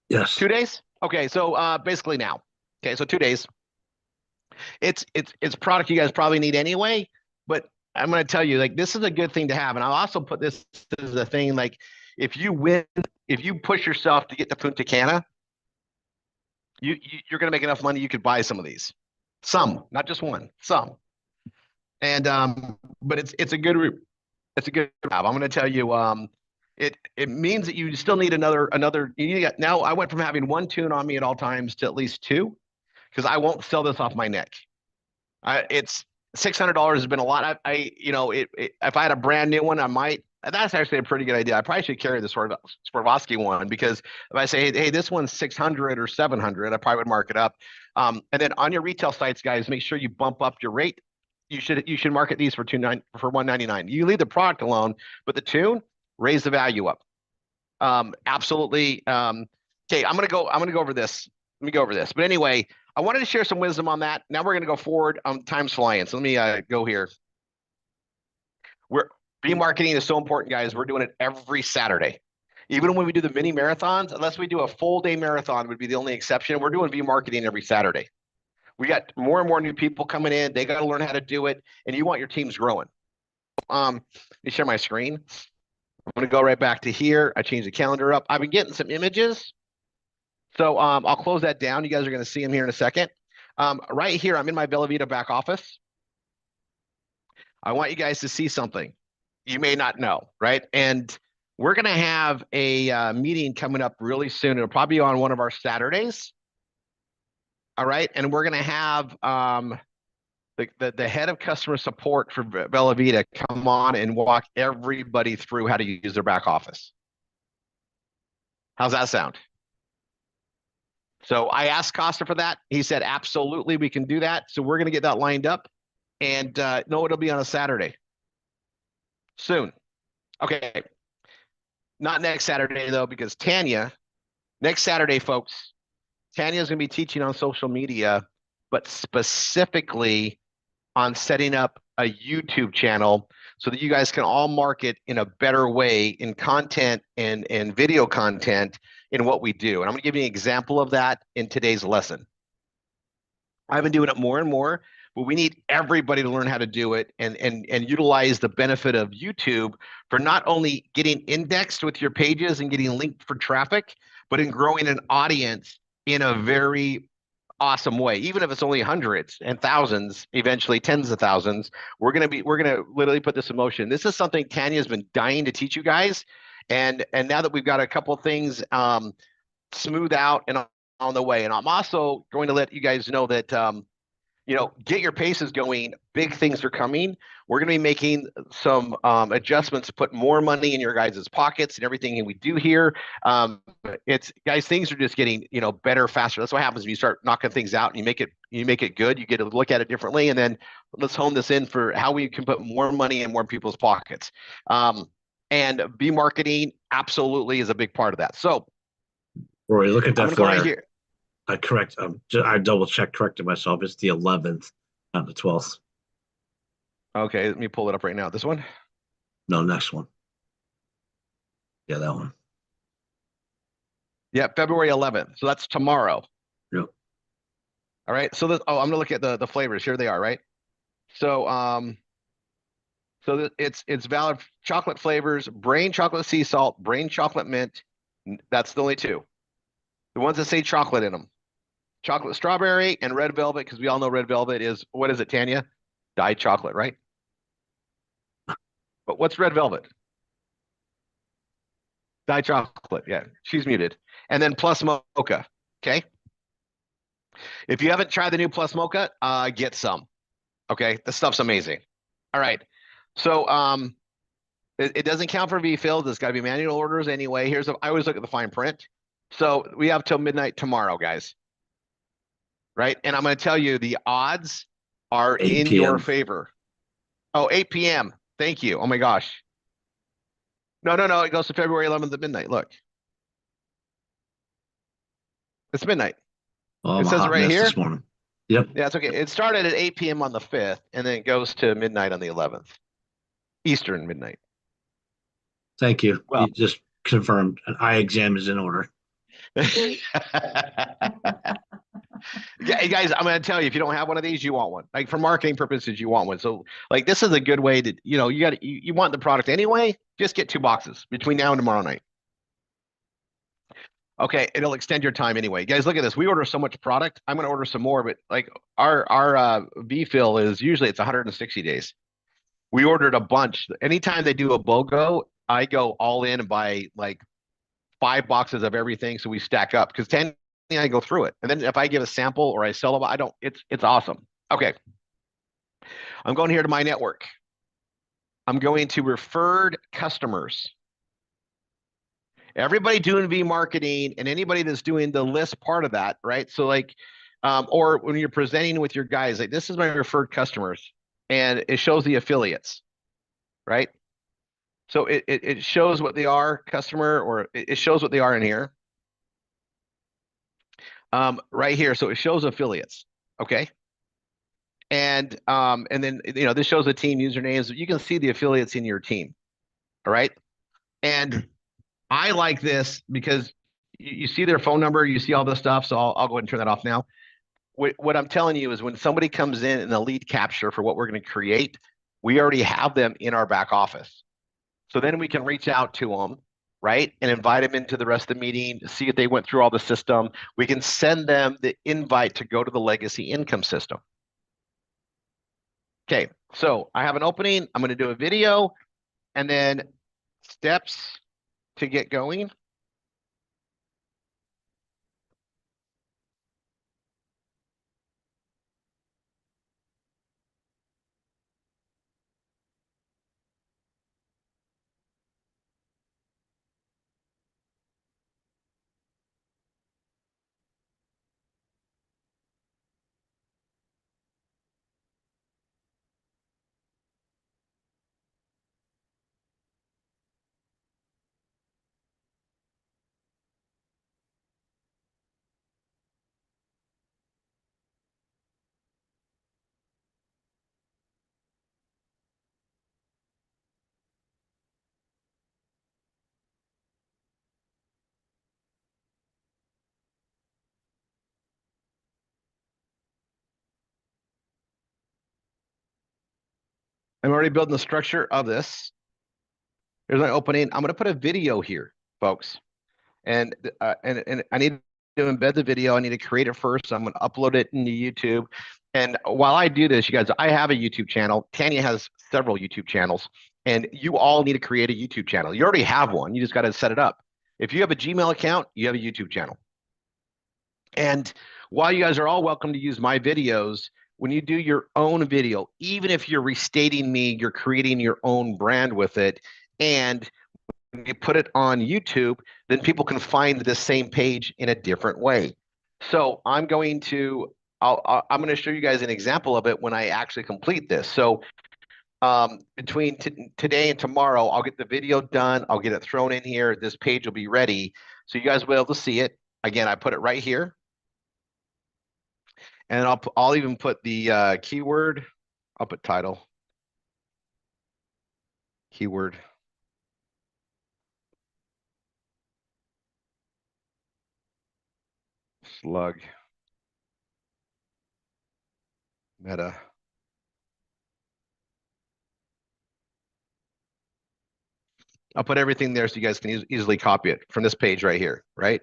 Yes. 2 days? Okay, so basically now. Okay, so 2 days. It's product you guys probably need anyway, but I'm going to tell you, this is a good thing to have. And I'll also put this as a thing, if you push yourself to get to Punta Cana, you're going to make enough money you could buy some of these. Some, not just one, some. And but it's a good job. I'm going to tell you, it means that you still need another. Now I went from having 1 tune on me at all times to at least 2. Because I won't sell this off my neck. It's $600 has been a lot. If I had a brand new one, I might. That's actually a pretty good idea. I probably should carry the Swarovski one, because if I say, hey, this one's 600 or 700, I probably would mark it up. And then on your retail sites, guys, make sure you bump up your rate. You should market these for $199. You leave the product alone, but the tune, raise the value up. Absolutely. Okay, I'm gonna go over this. Let me go over this. But anyway, I wanted to share some wisdom on that. Now we're going to go forward. Time's flying. So let me go here. Remarketing is so important, guys. We're doing it every Saturday. Even when we do the mini marathons, unless we do a full day marathon would be the only exception. We're doing remarketing every Saturday. We got more and more new people coming in. They got to learn how to do it. And you want your teams growing. Let me share my screen. I'm going to go right back to here. I changed the calendar up. I've been getting some images. So I'll close that down. You guys are going to see them here in a second. Right here, I'm in my Bella Vita back office. I want you guys to see something you may not know, right? And we're going to have a meeting coming up really soon. It'll probably be on one of our Saturdays. All right. And we're going to have the head of customer support for Bella Vita come on and walk everybody through how to use their back office. How's that sound? So I asked Costa for that. He said, absolutely, we can do that. So we're going to get that lined up. And no, it'll be on a Saturday. Soon. Okay. Not next Saturday, though, because Tanya, next Saturday, folks, Tanya's going to be teaching on social media, but specifically on setting up a YouTube channel so that you guys can all market in a better way in content and video content in what we do. And I'm going to give you an example of that in today's lesson. I've been doing it more and more, but we need everybody to learn how to do it and utilize the benefit of YouTube for not only getting indexed with your pages and getting linked for traffic, but in growing an audience in a very awesome way. Even if it's only hundreds and thousands, eventually tens of thousands, we're gonna literally put this in motion. This is something Tanya's been dying to teach you guys, and now that we've got a couple things smooth out and on the way, and I'm also going to let you guys know that get your paces going. Big things are coming. We're going to be making some adjustments to put more money in your guys' pockets and everything we do here. Guys, things are just getting better, faster. That's what happens when you start knocking things out and you make it good. You get to look at it differently, and then let's hone this in for how we can put more money in more people's pockets. And B marketing absolutely is a big part of that. So, Rory, look at that flyer. Right here. I double checked, corrected myself. It's the 11th, not the 12th. Okay, let me pull it up right now. This one? No, next one. Yeah, that one. Yeah, February 11th. So that's tomorrow. Yep. All right. So I'm gonna look at the flavors. Here they are, right? So it's valid chocolate flavors: Brain chocolate sea salt, Brain chocolate mint. That's the only two. The ones that say chocolate in them. Chocolate strawberry and red velvet, because we all know red velvet is, what is it, Tanya? Dyed chocolate, right? But what's red velvet? Dyed chocolate, yeah. She's muted. And then plus mocha, okay? If you haven't tried the new plus mocha, get some. Okay, this stuff's amazing. All right, so it doesn't count for V-fills. It's got to be manual orders anyway. I always look at the fine print. So we have till midnight tomorrow, guys. Right? And I'm going to tell you the odds are in your favor. Oh, 8 p.m. Thank you. Oh my gosh. No. It goes to February 11th at midnight. Look. It's midnight. Oh, it says it right here. This morning. Yep. Yeah, it's okay. It started at 8 p.m. on the 5th, and then it goes to midnight on the 11th. Eastern midnight. Thank you. Well, you just confirmed an eye exam is in order. Yeah, guys, I'm going to tell you, if you don't have one of these, you want one. Like for marketing purposes, you want one. So like this is a good way to, you want the product anyway, just get 2 boxes between now and tomorrow night. Okay, it'll extend your time anyway. Guys, look at this. We order so much product. I'm going to order some more, but like our V-fill is usually it's 160 days. We ordered a bunch. Anytime they do a BOGO, I go all in and buy like 5 boxes of everything, so we stack up, because 10 I go through it, and then if I give a sample or I sell them, it's awesome. Okay, I'm going here to my network. I'm going to referred customers. Everybody doing V marketing and anybody that's doing the list part of that, right? So like, or when you're presenting with your guys, like this is my referred customers, and it shows the affiliates, right? So it shows what they are, customer, or it shows what they are in here. Right here, so it shows affiliates, okay? And then this shows the team usernames. You can see the affiliates in your team, all right? And I like this because you see their phone number, you see all this stuff. So I'll go ahead and turn that off now. What I'm telling you is when somebody comes in the lead capture for what we're going to create, we already have them in our back office. So then we can reach out to them, right? And invite them into the rest of the meeting, see if they went through all the system. We can send them the invite to go to the legacy income system. Okay, so I have an opening. I'm going to do a video and then steps to get going. I'm already building the structure of this. Here's my opening. I'm going to put a video here, folks. And I need to embed the video. I need to create it first. I'm going to upload it into YouTube. And while I do this, you guys, I have a YouTube channel. Tanya has several YouTube channels, and you all need to create a YouTube channel. You already have one. You just got to set it up. If you have a Gmail account, you have a YouTube channel. And while you guys are all welcome to use my videos, when you do your own video, even if you're restating me, you're creating your own brand with it. And when you put it on YouTube, then people can find the same page in a different way. So I'm going to show you guys an example of it when I actually complete this. So between today and tomorrow, I'll get the video done. I'll get it thrown in here. This page will be ready. So you guys will be able to see it. Again, I put it right here. And I'll even put the keyword. I'll put title. Keyword. Slug. Meta. I'll put everything there so you guys can easily copy it from this page right here, right?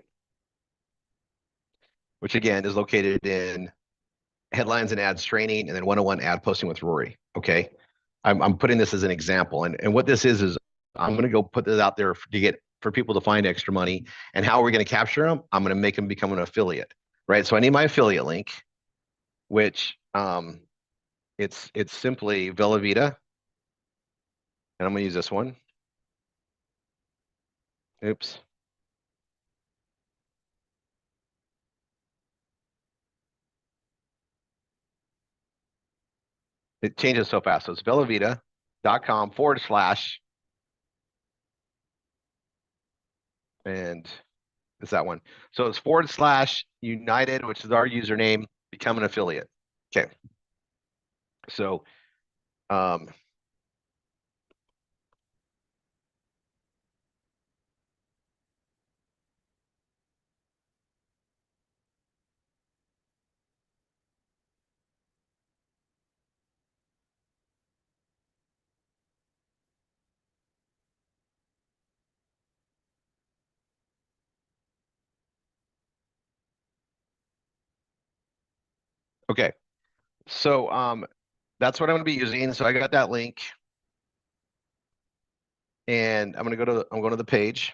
Which again is located in headlines and ads training and then 101 ad posting with Rory. Okay. I'm putting this as an example. And what this is I'm going to go put this out there for people to find extra money. And how are we going to capture them? I'm going to make them become an affiliate, right? So I need my affiliate link, which it's simply Vellavita. And I'm going to use this one. Oops. It changes so fast. So it's vellavita.com / and it's that one. So it's / United, which is our username, become an affiliate. Okay. So okay. So that's what I'm going to be using. So I got that link. And I'm going to the page.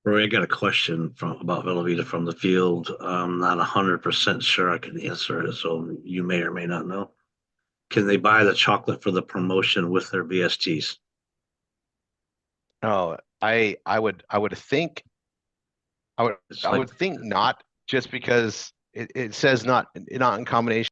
Roy, I got a question about Velveeta from the field. I'm not 100% sure I can answer it, so you may or may not know. Can they buy the chocolate for the promotion with their VSTs? Oh, I would think It's I like would think not, just because it says not in combination.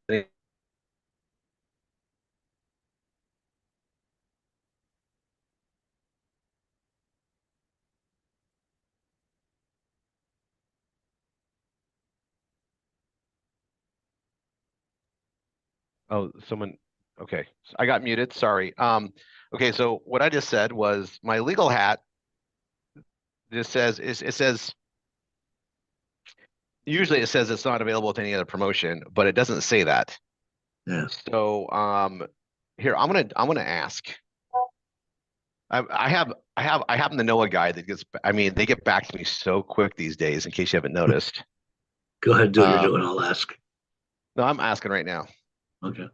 Oh, someone Okay, I got muted, sorry. Okay, so what I just said was my legal hat just says, it says, usually it says it's not available to any other promotion, but it doesn't say that. Yeah. So, here, I'm gonna ask. I happen to know a guy that gets, I mean, they get back to me so quick these days, in case you haven't noticed. Go ahead, do what you're Um, doing. I'll ask. No, I'm asking right now. Okay.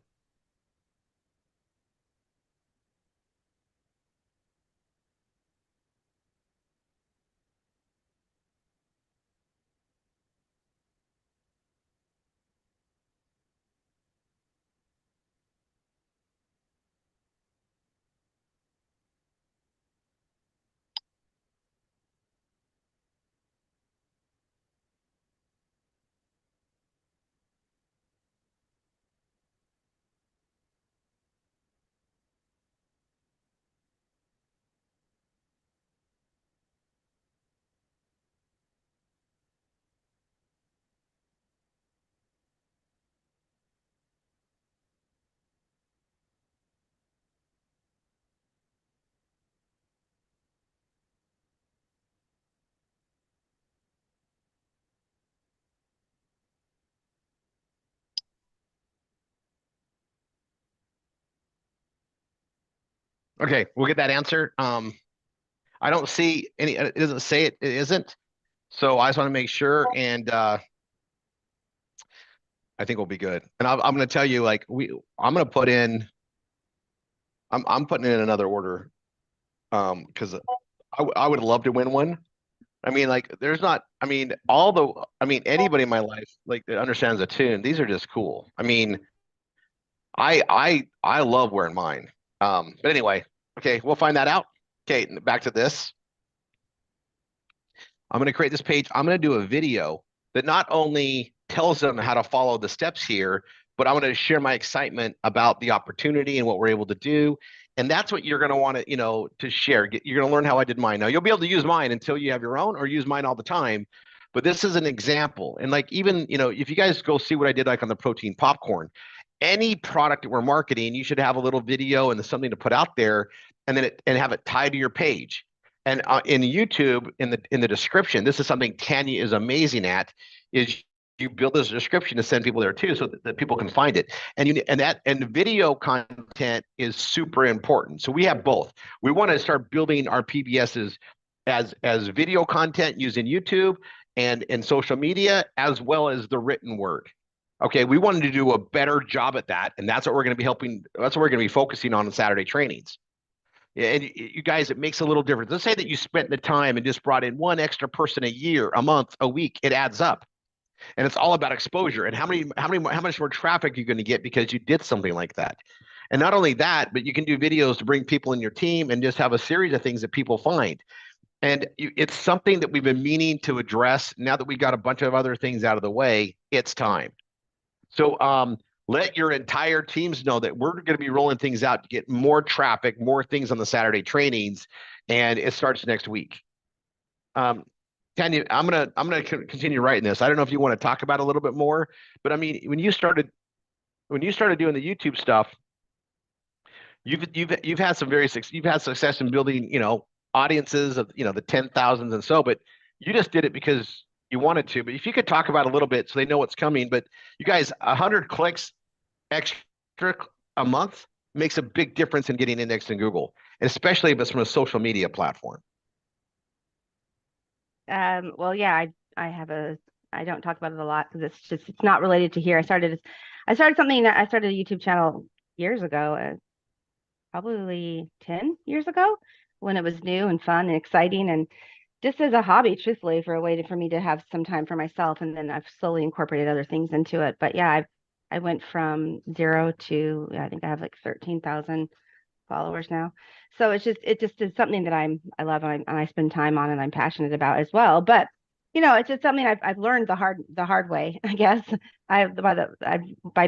Okay, we'll get that answer. I don't see any, it doesn't say it isn't. So I just want to make sure, and I think we'll be good. And I'm going to tell you, like, I'm going to put in, I'm putting in another order, because I would love to win one. I mean, like, there's not, I mean, anybody in my life, like, that understands a tune, these are just cool. I mean, I love wearing mine. But anyway, okay, we'll find that out. Okay, back to this. I'm going to create this page. I'm going to do a video that not only tells them how to follow the steps here, but I'm going to share my excitement about the opportunity and what we're able to do. And that's what you're going to want to, to share. You're going to learn how I did mine. Now you'll be able to use mine until you have your own, or use mine all the time. But this is an example. And like, even, if you guys go see what I did, like on the protein popcorn, any product that we're marketing, you should have a little video and something to put out there, and then have it tied to your page. And in YouTube, in the description, this is something Tanya is amazing at, is you build this description to send people there too, so that people can find it. And video content is super important. So we have both. We want to start building our PBSs as video content using YouTube and social media, as well as the written word. Okay, we wanted to do a better job at that, and that's what we're going to be that's what we're going to be focusing on in Saturday trainings. And you guys, it makes a little difference. Let's say that you spent the time and just brought in one extra person a year, a month, a week. It adds up, and it's all about exposure and how much more traffic you're going to get because you did something like that. And not only that, but you can do videos to bring people in your team and just have a series of things that people find. And it's something that we've been meaning to address. Now that we got a bunch of other things out of the way, it's time. So let your entire teams know that we're going to be rolling things out to get more traffic, more things on the Saturday trainings, and it starts next week. Tanya, I'm gonna continue writing this. I don't know if you want to talk about it a little bit more, but I mean, when you started doing the YouTube stuff, you've had success in building, audiences of, the 10,000s and so, but you just did it because you wanted to. But if you could talk about it a little bit so they know what's coming. But you guys, 100 clicks extra a month makes a big difference in getting indexed in Google, and especially if it's from a social media platform. Well, yeah, I don't talk about it a lot because it's not related to here. I started a YouTube channel years ago, probably 10 years ago, when it was new and fun and exciting, and just as a hobby, truthfully, for a way for me to have some time for myself. And then I've slowly incorporated other things into it. But yeah, I went from 0 to, I think I have like 13,000 followers now. So it just is something that I love, and I spend time on, and I'm passionate about as well. But it's just something I've learned the hard way, I guess. By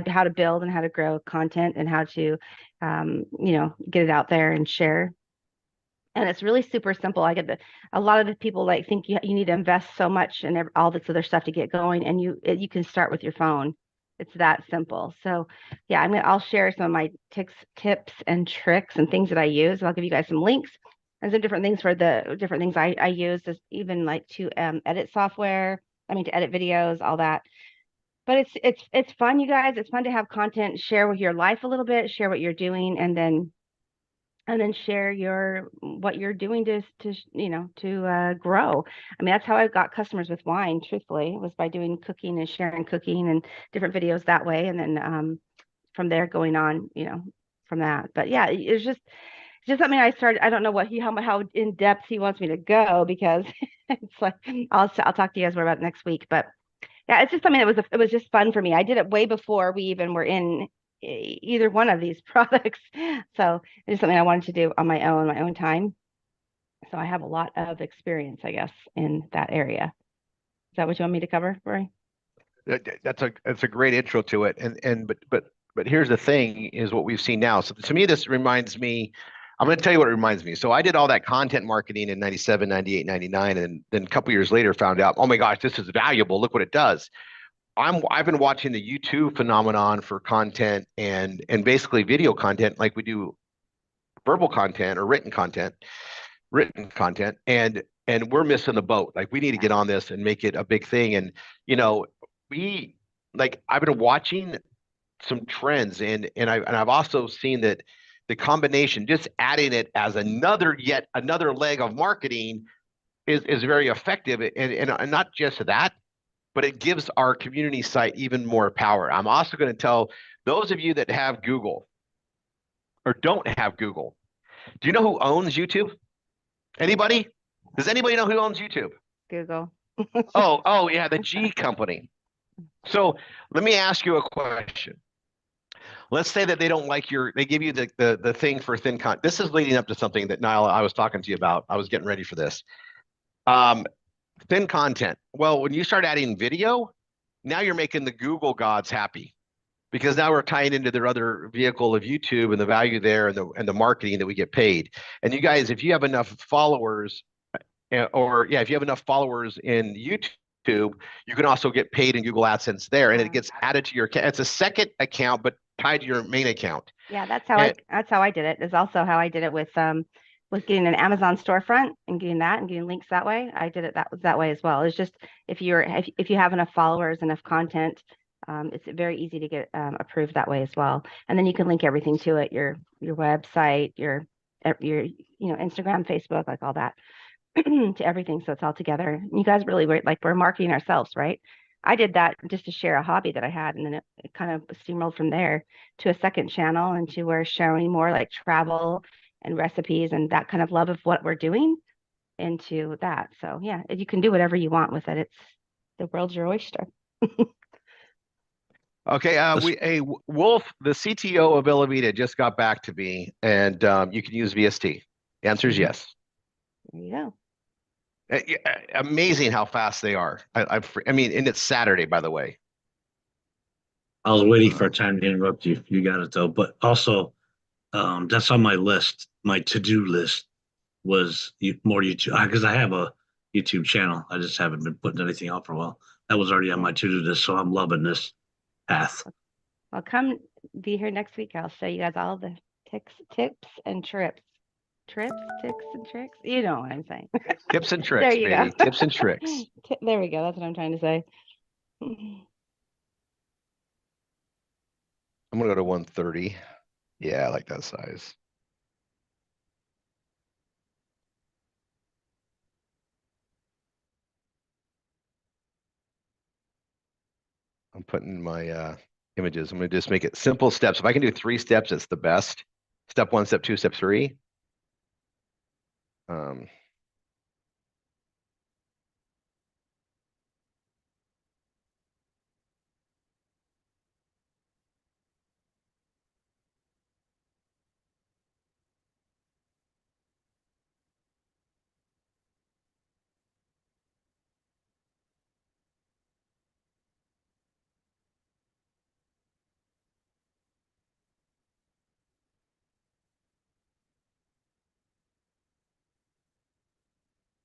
how to build and how to grow content, and how to get it out there and share. And it's really super simple. A lot of the people think you need to invest so much and all this other stuff to get going, and you can start with your phone. It's that simple. So yeah, I'll share some of my tips and tricks and things that I use. I'll give you guys some links and some different things for the different things I use, just even like to edit software. I mean, to edit videos, all that. But it's fun, you guys. It's fun to have content, share with your life a little bit, share what you're doing, and then share what you're doing to grow. I mean, that's how I got customers with wine, truthfully, was by doing cooking and sharing cooking and different videos that way. And then from there going on, from that. But yeah, it's just something I started. I don't know how in depth he wants me to go, because it's like I'll talk to you guys more about it next week. But yeah, it's just something it was just fun for me. I did it way before we even were in either one of these products. So it's something I wanted to do on my own time. So I have a lot of experience, I guess, in that area. Is that what you want me to cover, Rory? That's a great intro to it. But here's the thing, is what we've seen now. So to me, this reminds me, I'm going to tell you what it reminds me. So I did all that content marketing in 97, 98, 99, and then a couple years later found out, oh my gosh, this is valuable. Look what it does. I've been watching the YouTube phenomenon for content and basically video content, like we do verbal content or written content, and we're missing the boat. Like, we need to get on this and make it a big thing. And I've been watching some trends, and I've also seen that the combination, just adding it as yet another leg of marketing, is very effective. And not just that, but it gives our community site even more power. I'm also going to tell those of you that have Google or don't have Google, do you know who owns YouTube? Anybody? Does anybody know who owns YouTube? Google. Oh yeah, the G company. So let me ask you a question. Let's say that they don't like they give you the thing for thin content. This is leading up to something that, Niall, I was talking to you about. I was getting ready for this. Thin content. Well, when you start adding video, now you're making the Google gods happy, because now we're tying into their other vehicle of YouTube and the value there, and the marketing that we get paid. And you guys, if you have enough followers, if you have enough followers in YouTube, you can also get paid in Google AdSense there, and it gets added to your account. It's a second account, but tied to your main account. Yeah, that's how I did it. Is also how I did it with getting an Amazon storefront and getting links that way. I did it that way as well. It's just if you have enough followers, enough content, it's very easy to get approved that way as well. And then you can link everything to it, your website, your Instagram, Facebook, like all that to everything. So it's all together. You guys really we're marketing ourselves, right? I did that just to share a hobby that I had, and then it kind of steamrolled from there to a second channel, and to where showing more like travel and recipes and that kind of love of what we're doing into that. So yeah, you can do whatever you want with it. It's the world's your oyster. Okay, Wolf, the CTO of Elevita, just got back to me, and you can use VST. The answer is yes. There you go. Amazing how fast they are. I mean, and it's Saturday, by the way. I was waiting for a time to interrupt you. You got it though. But also, that's on my list. My to-do list was more YouTube, because I have a YouTube channel. I just haven't been putting anything out for a while. That was already on my to-do list, so I'm loving this path. Well, come be here next week. I'll show you guys all the tips and trips. Tips and tricks. You know what I'm saying. Tips and tricks, There you baby. go. Tips and tricks. There we go. That's what I'm trying to say. I'm gonna go to 130. Yeah, I like that size. I'm putting my images. I'm gonna just make it simple steps. If I can do 3 steps, it's the best. Step 1, step 2, step 3.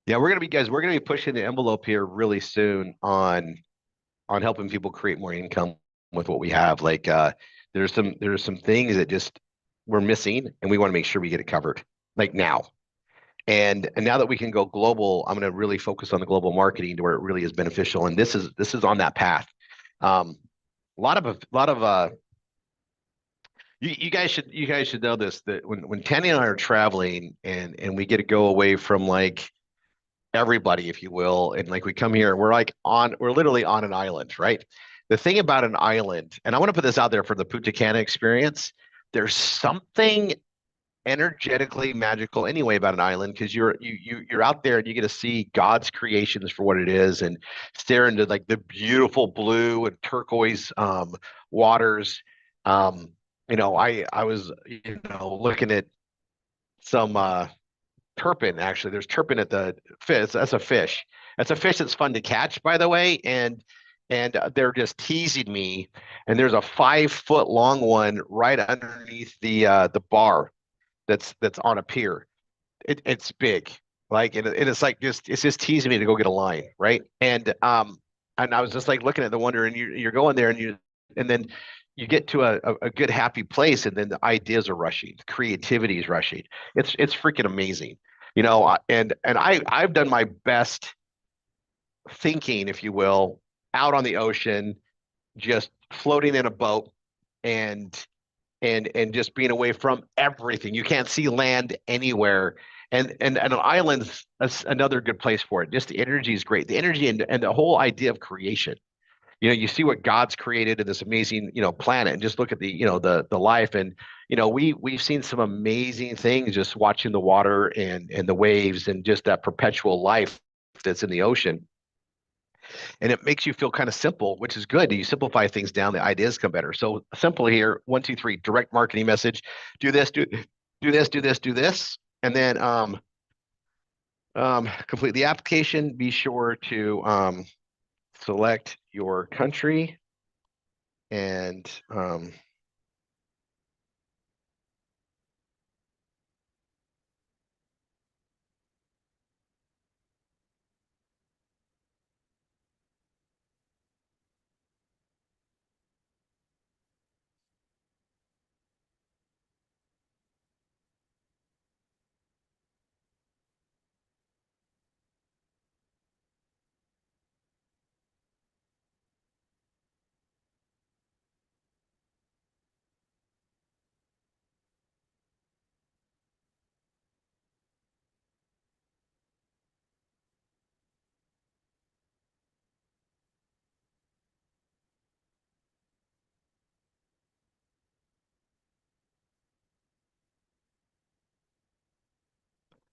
Yeah, we're gonna be pushing the envelope here really soon on helping people create more income with what we have. Like there's some things that just we're missing, and we want to make sure we get it covered like now. And now that we can go global, I'm going to really focus on the global marketing to where it really is beneficial. And this is on that path. A lot of you guys should know this, that when Tanny and I are traveling and we get to go away from like everybody, if you will, and like we come here and we're literally on an island, right? The thing about an island, and I want to put this out there for the Punta Cana experience, there's something energetically magical anyway about an island, because you're out there and you get to see God's creations for what it is and stare into like the beautiful blue and turquoise waters. I was looking at some turpin. Actually, there's turpin at the fish. That's a fish. That's a fish that's fun to catch, by the way, and they're just teasing me. And there's a 5-foot long one right underneath the bar that's on a pier. It's big, like, and it's like it's just teasing me to go get a line, right? And I was just like looking at the wonder, and you're going there, and then you get to a good happy place, and then the ideas are rushing, creativity is rushing. It's freaking amazing, and I've done my best thinking, if you will, out on the ocean, just floating in a boat and just being away from everything. You can't see land anywhere. And an island's another good place for it. Just the energy is great. The energy and the whole idea of creation. You see what God's created in this amazing, planet, and just look at the life. And, we've seen some amazing things just watching the water and the waves and just that perpetual life that's in the ocean. And it makes you feel kind of simple, which is good. You simplify things down, the ideas come better. So simple here, 1, 2, 3, direct marketing message. Do this, do this, do this, do this. And then complete the application. Be sure to select your country and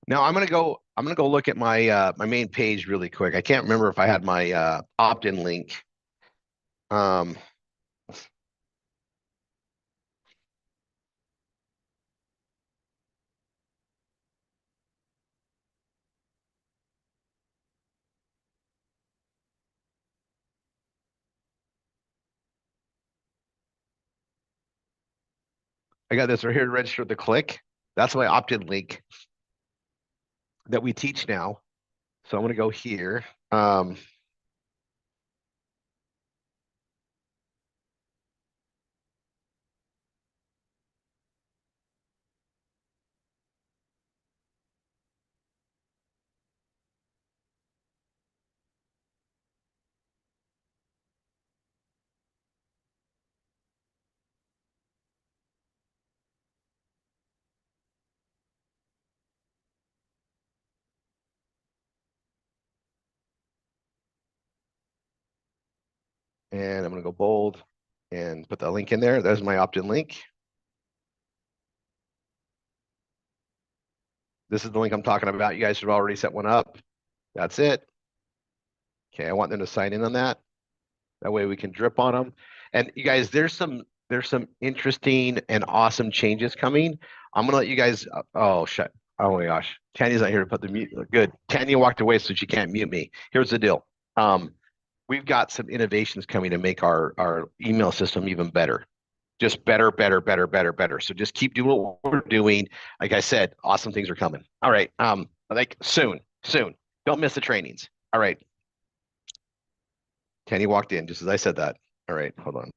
now I'm gonna go look at my my main page really quick. I can't remember if I had my opt-in link. I got this right here to register the click. That's my opt-in link that we teach now. So I'm going to go here. And I'm going to go bold and put the link in there. There's my opt-in link. This is the link I'm talking about. You guys should have already set one up. That's it. Okay, I want them to sign in on that. That way we can drip on them. And you guys, there's some interesting and awesome changes coming. I'm gonna let you guys. Oh shit! Oh my gosh, Tanya's not here to put the mute. Good. Tanya walked away, so she can't mute me. Here's the deal. We've got some innovations coming to make our email system even better. Just better. So just keep doing what we're doing. Like I said, awesome things are coming. All right. Like soon. Don't miss the trainings. All right. Kenny walked in just as I said that. All right, hold on.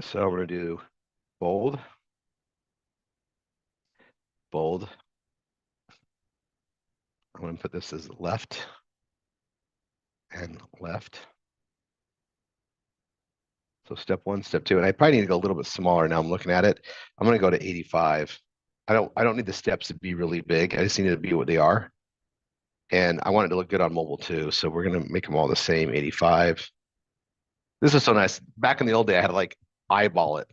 So I'm gonna do bold, bold. I'm gonna put this as left and left. So step 1, step 2, and I probably need to go a little bit smaller now. I'm looking at it. I'm gonna go to 85. I don't need the steps to be really big. I just need it to be what they are. And I want it to look good on mobile too. So we're gonna make them all the same, 85. This is so nice. Back in the old day, I had to like eyeball it.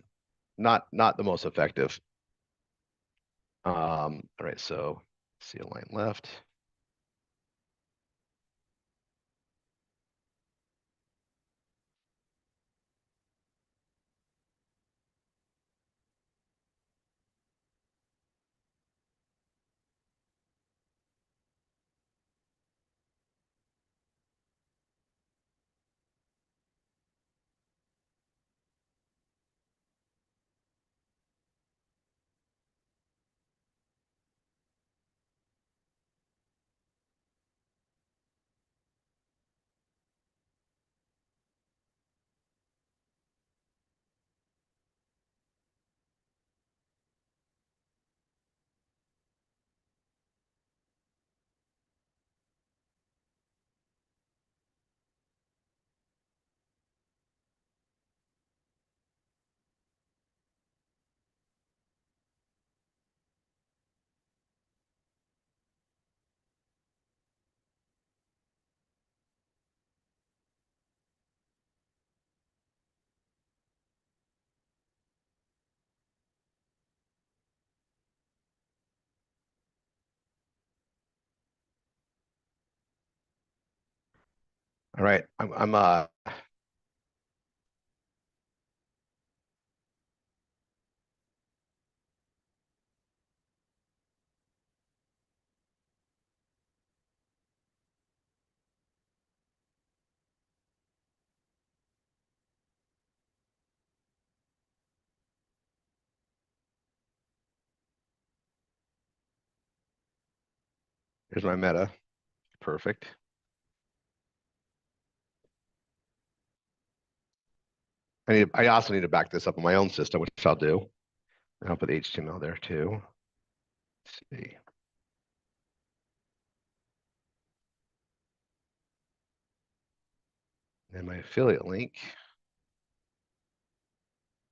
Not the most effective. All right, so see a line left. All right, I'm here's my meta. Perfect. I also need to back this up on my own system, which I'll do. And I'll put HTML there too. Let's see. And my affiliate link.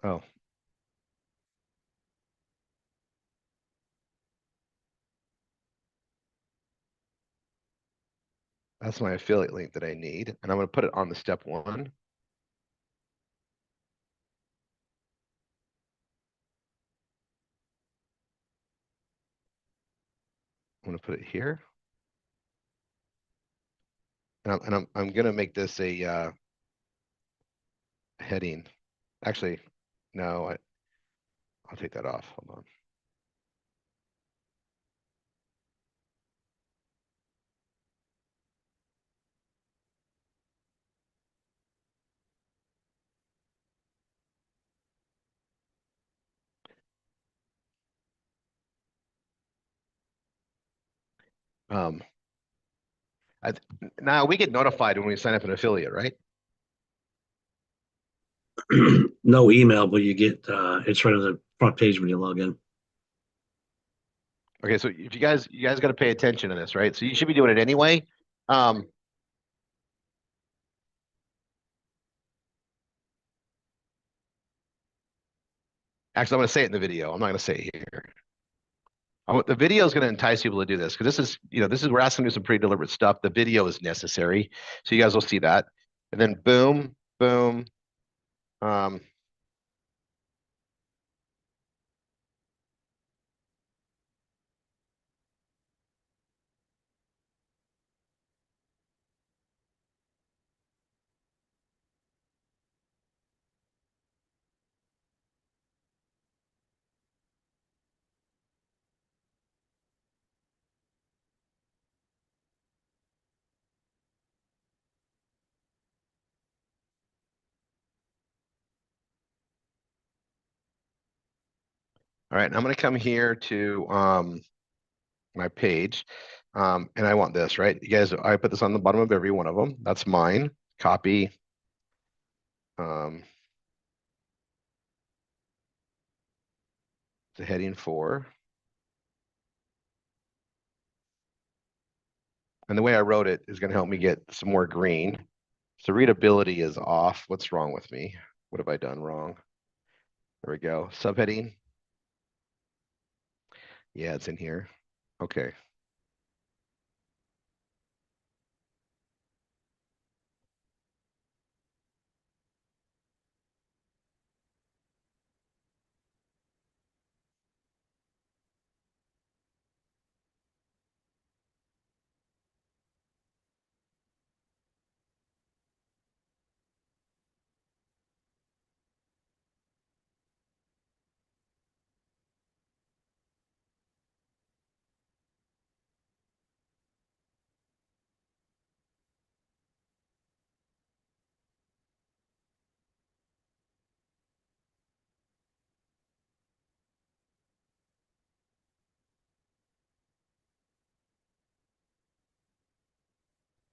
Oh. That's my affiliate link that I need. And I'm going to put it on the step 1. I'm going to put it here. And I'm going to make this a heading. Actually, no, I'll take that off. Hold on. Now we get notified when we sign up an affiliate, right? No email, but you get it's right on the front page when you log in. Okay, so if you guys got to pay attention to this, right? So you should be doing it anyway. Actually, I'm going to say it in the video. I'm not going to say it here. The video is going to entice people to do this because this is, we're asking to do some pretty deliberate stuff. The video is necessary, so you guys will see that. And then boom, boom. All right, I'm going to come here to my page, and I want this, right? You guys, I put this on the bottom of every one of them. That's mine. Copy. the heading 4. And the way I wrote it is going to help me get some more green. So readability is off. What's wrong with me? What have I done wrong? There we go. Subheading. Yeah, it's in here. Okay.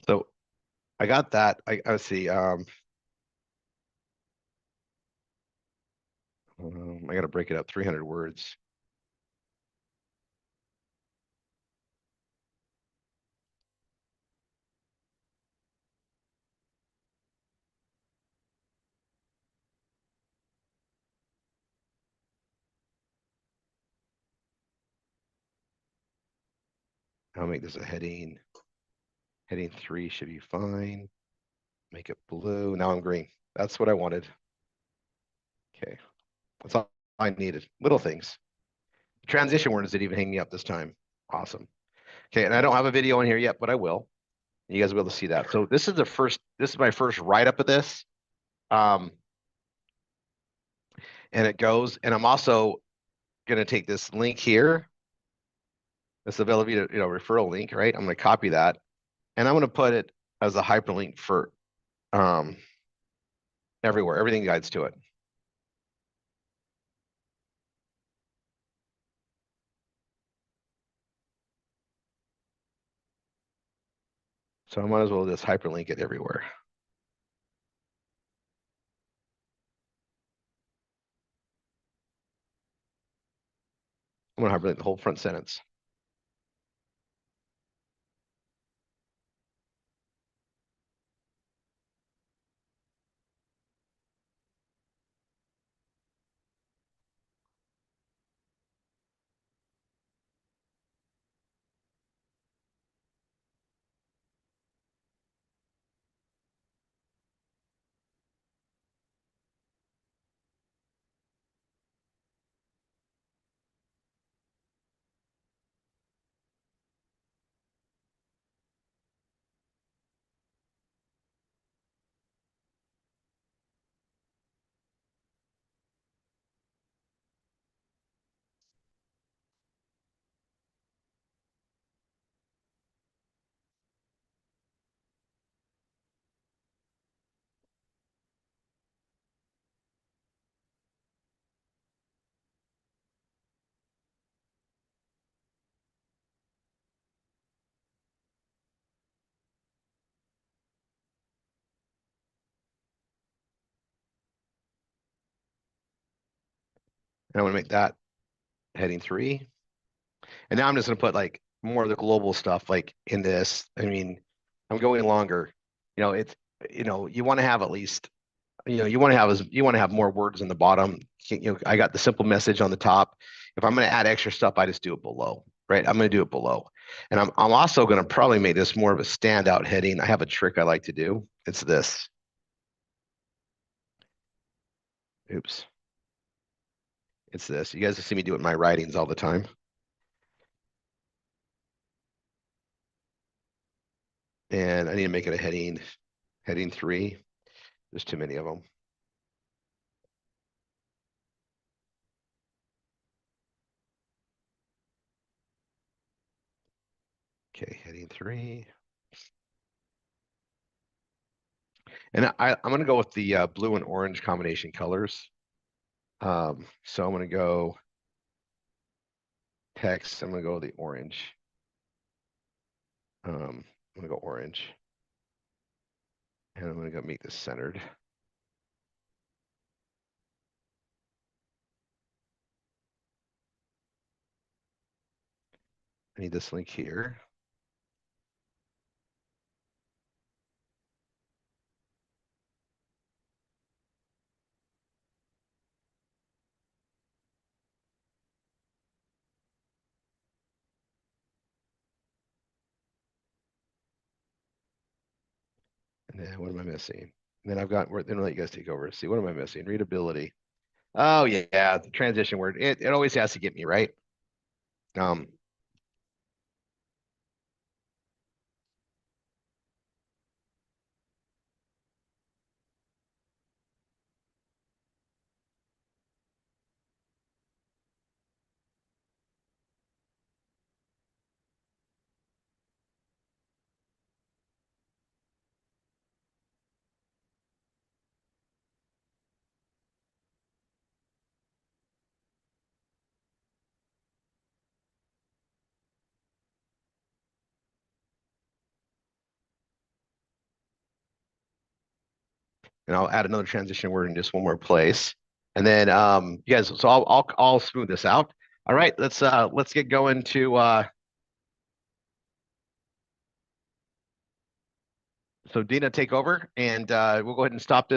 So I got that. I see. I got to break it up. 300 words. I'll make this a heading. Heading 3 should be fine. Make it blue. Now I'm green. That's what I wanted. Okay. That's all I needed. Little things. Transition words didn't even hang me up this time. Awesome. Okay, and I don't have a video in here yet, but I will. You guys will be able to see that. So this is my first write-up of this. And it goes, and I'm also gonna take this link here. This Velovita, referral link, right? I'm gonna copy that, and I'm gonna put it as a hyperlink for everywhere. Everything guides to it. So I might as well just hyperlink it everywhere. I'm gonna hyperlink the whole front sentence. And I'm gonna make that heading 3. And now I'm just gonna put like more of the global stuff like in this. I mean, I'm going longer. It's you want to have at least you want to have more words in the bottom. I got the simple message on the top. If I'm going to add extra stuff, I just do it below, right? I'm going to do it below. And I'm also going to probably make this more of a standout heading. I have a trick I like to do. It's this. Oops. It's this. You guys see me do it in my writings all the time. And I need to make it a heading 3. There's too many of them. Okay, heading 3. And I'm going to go with the blue and orange combination colors. So I'm going to go text. I'm going to go the orange. I'm going to go orange. And I'm going to go make this centered. I need this link here. And then what am I missing? And then I've got, then I'll let you guys take over. See, what am I missing? Readability. Oh yeah, the transition word. It always has to get me, right? And I'll add another transition word in just one more place. And then you guys, so I'll smooth this out. All right, let's get going to so Dina, take over, and we'll go ahead and stop this.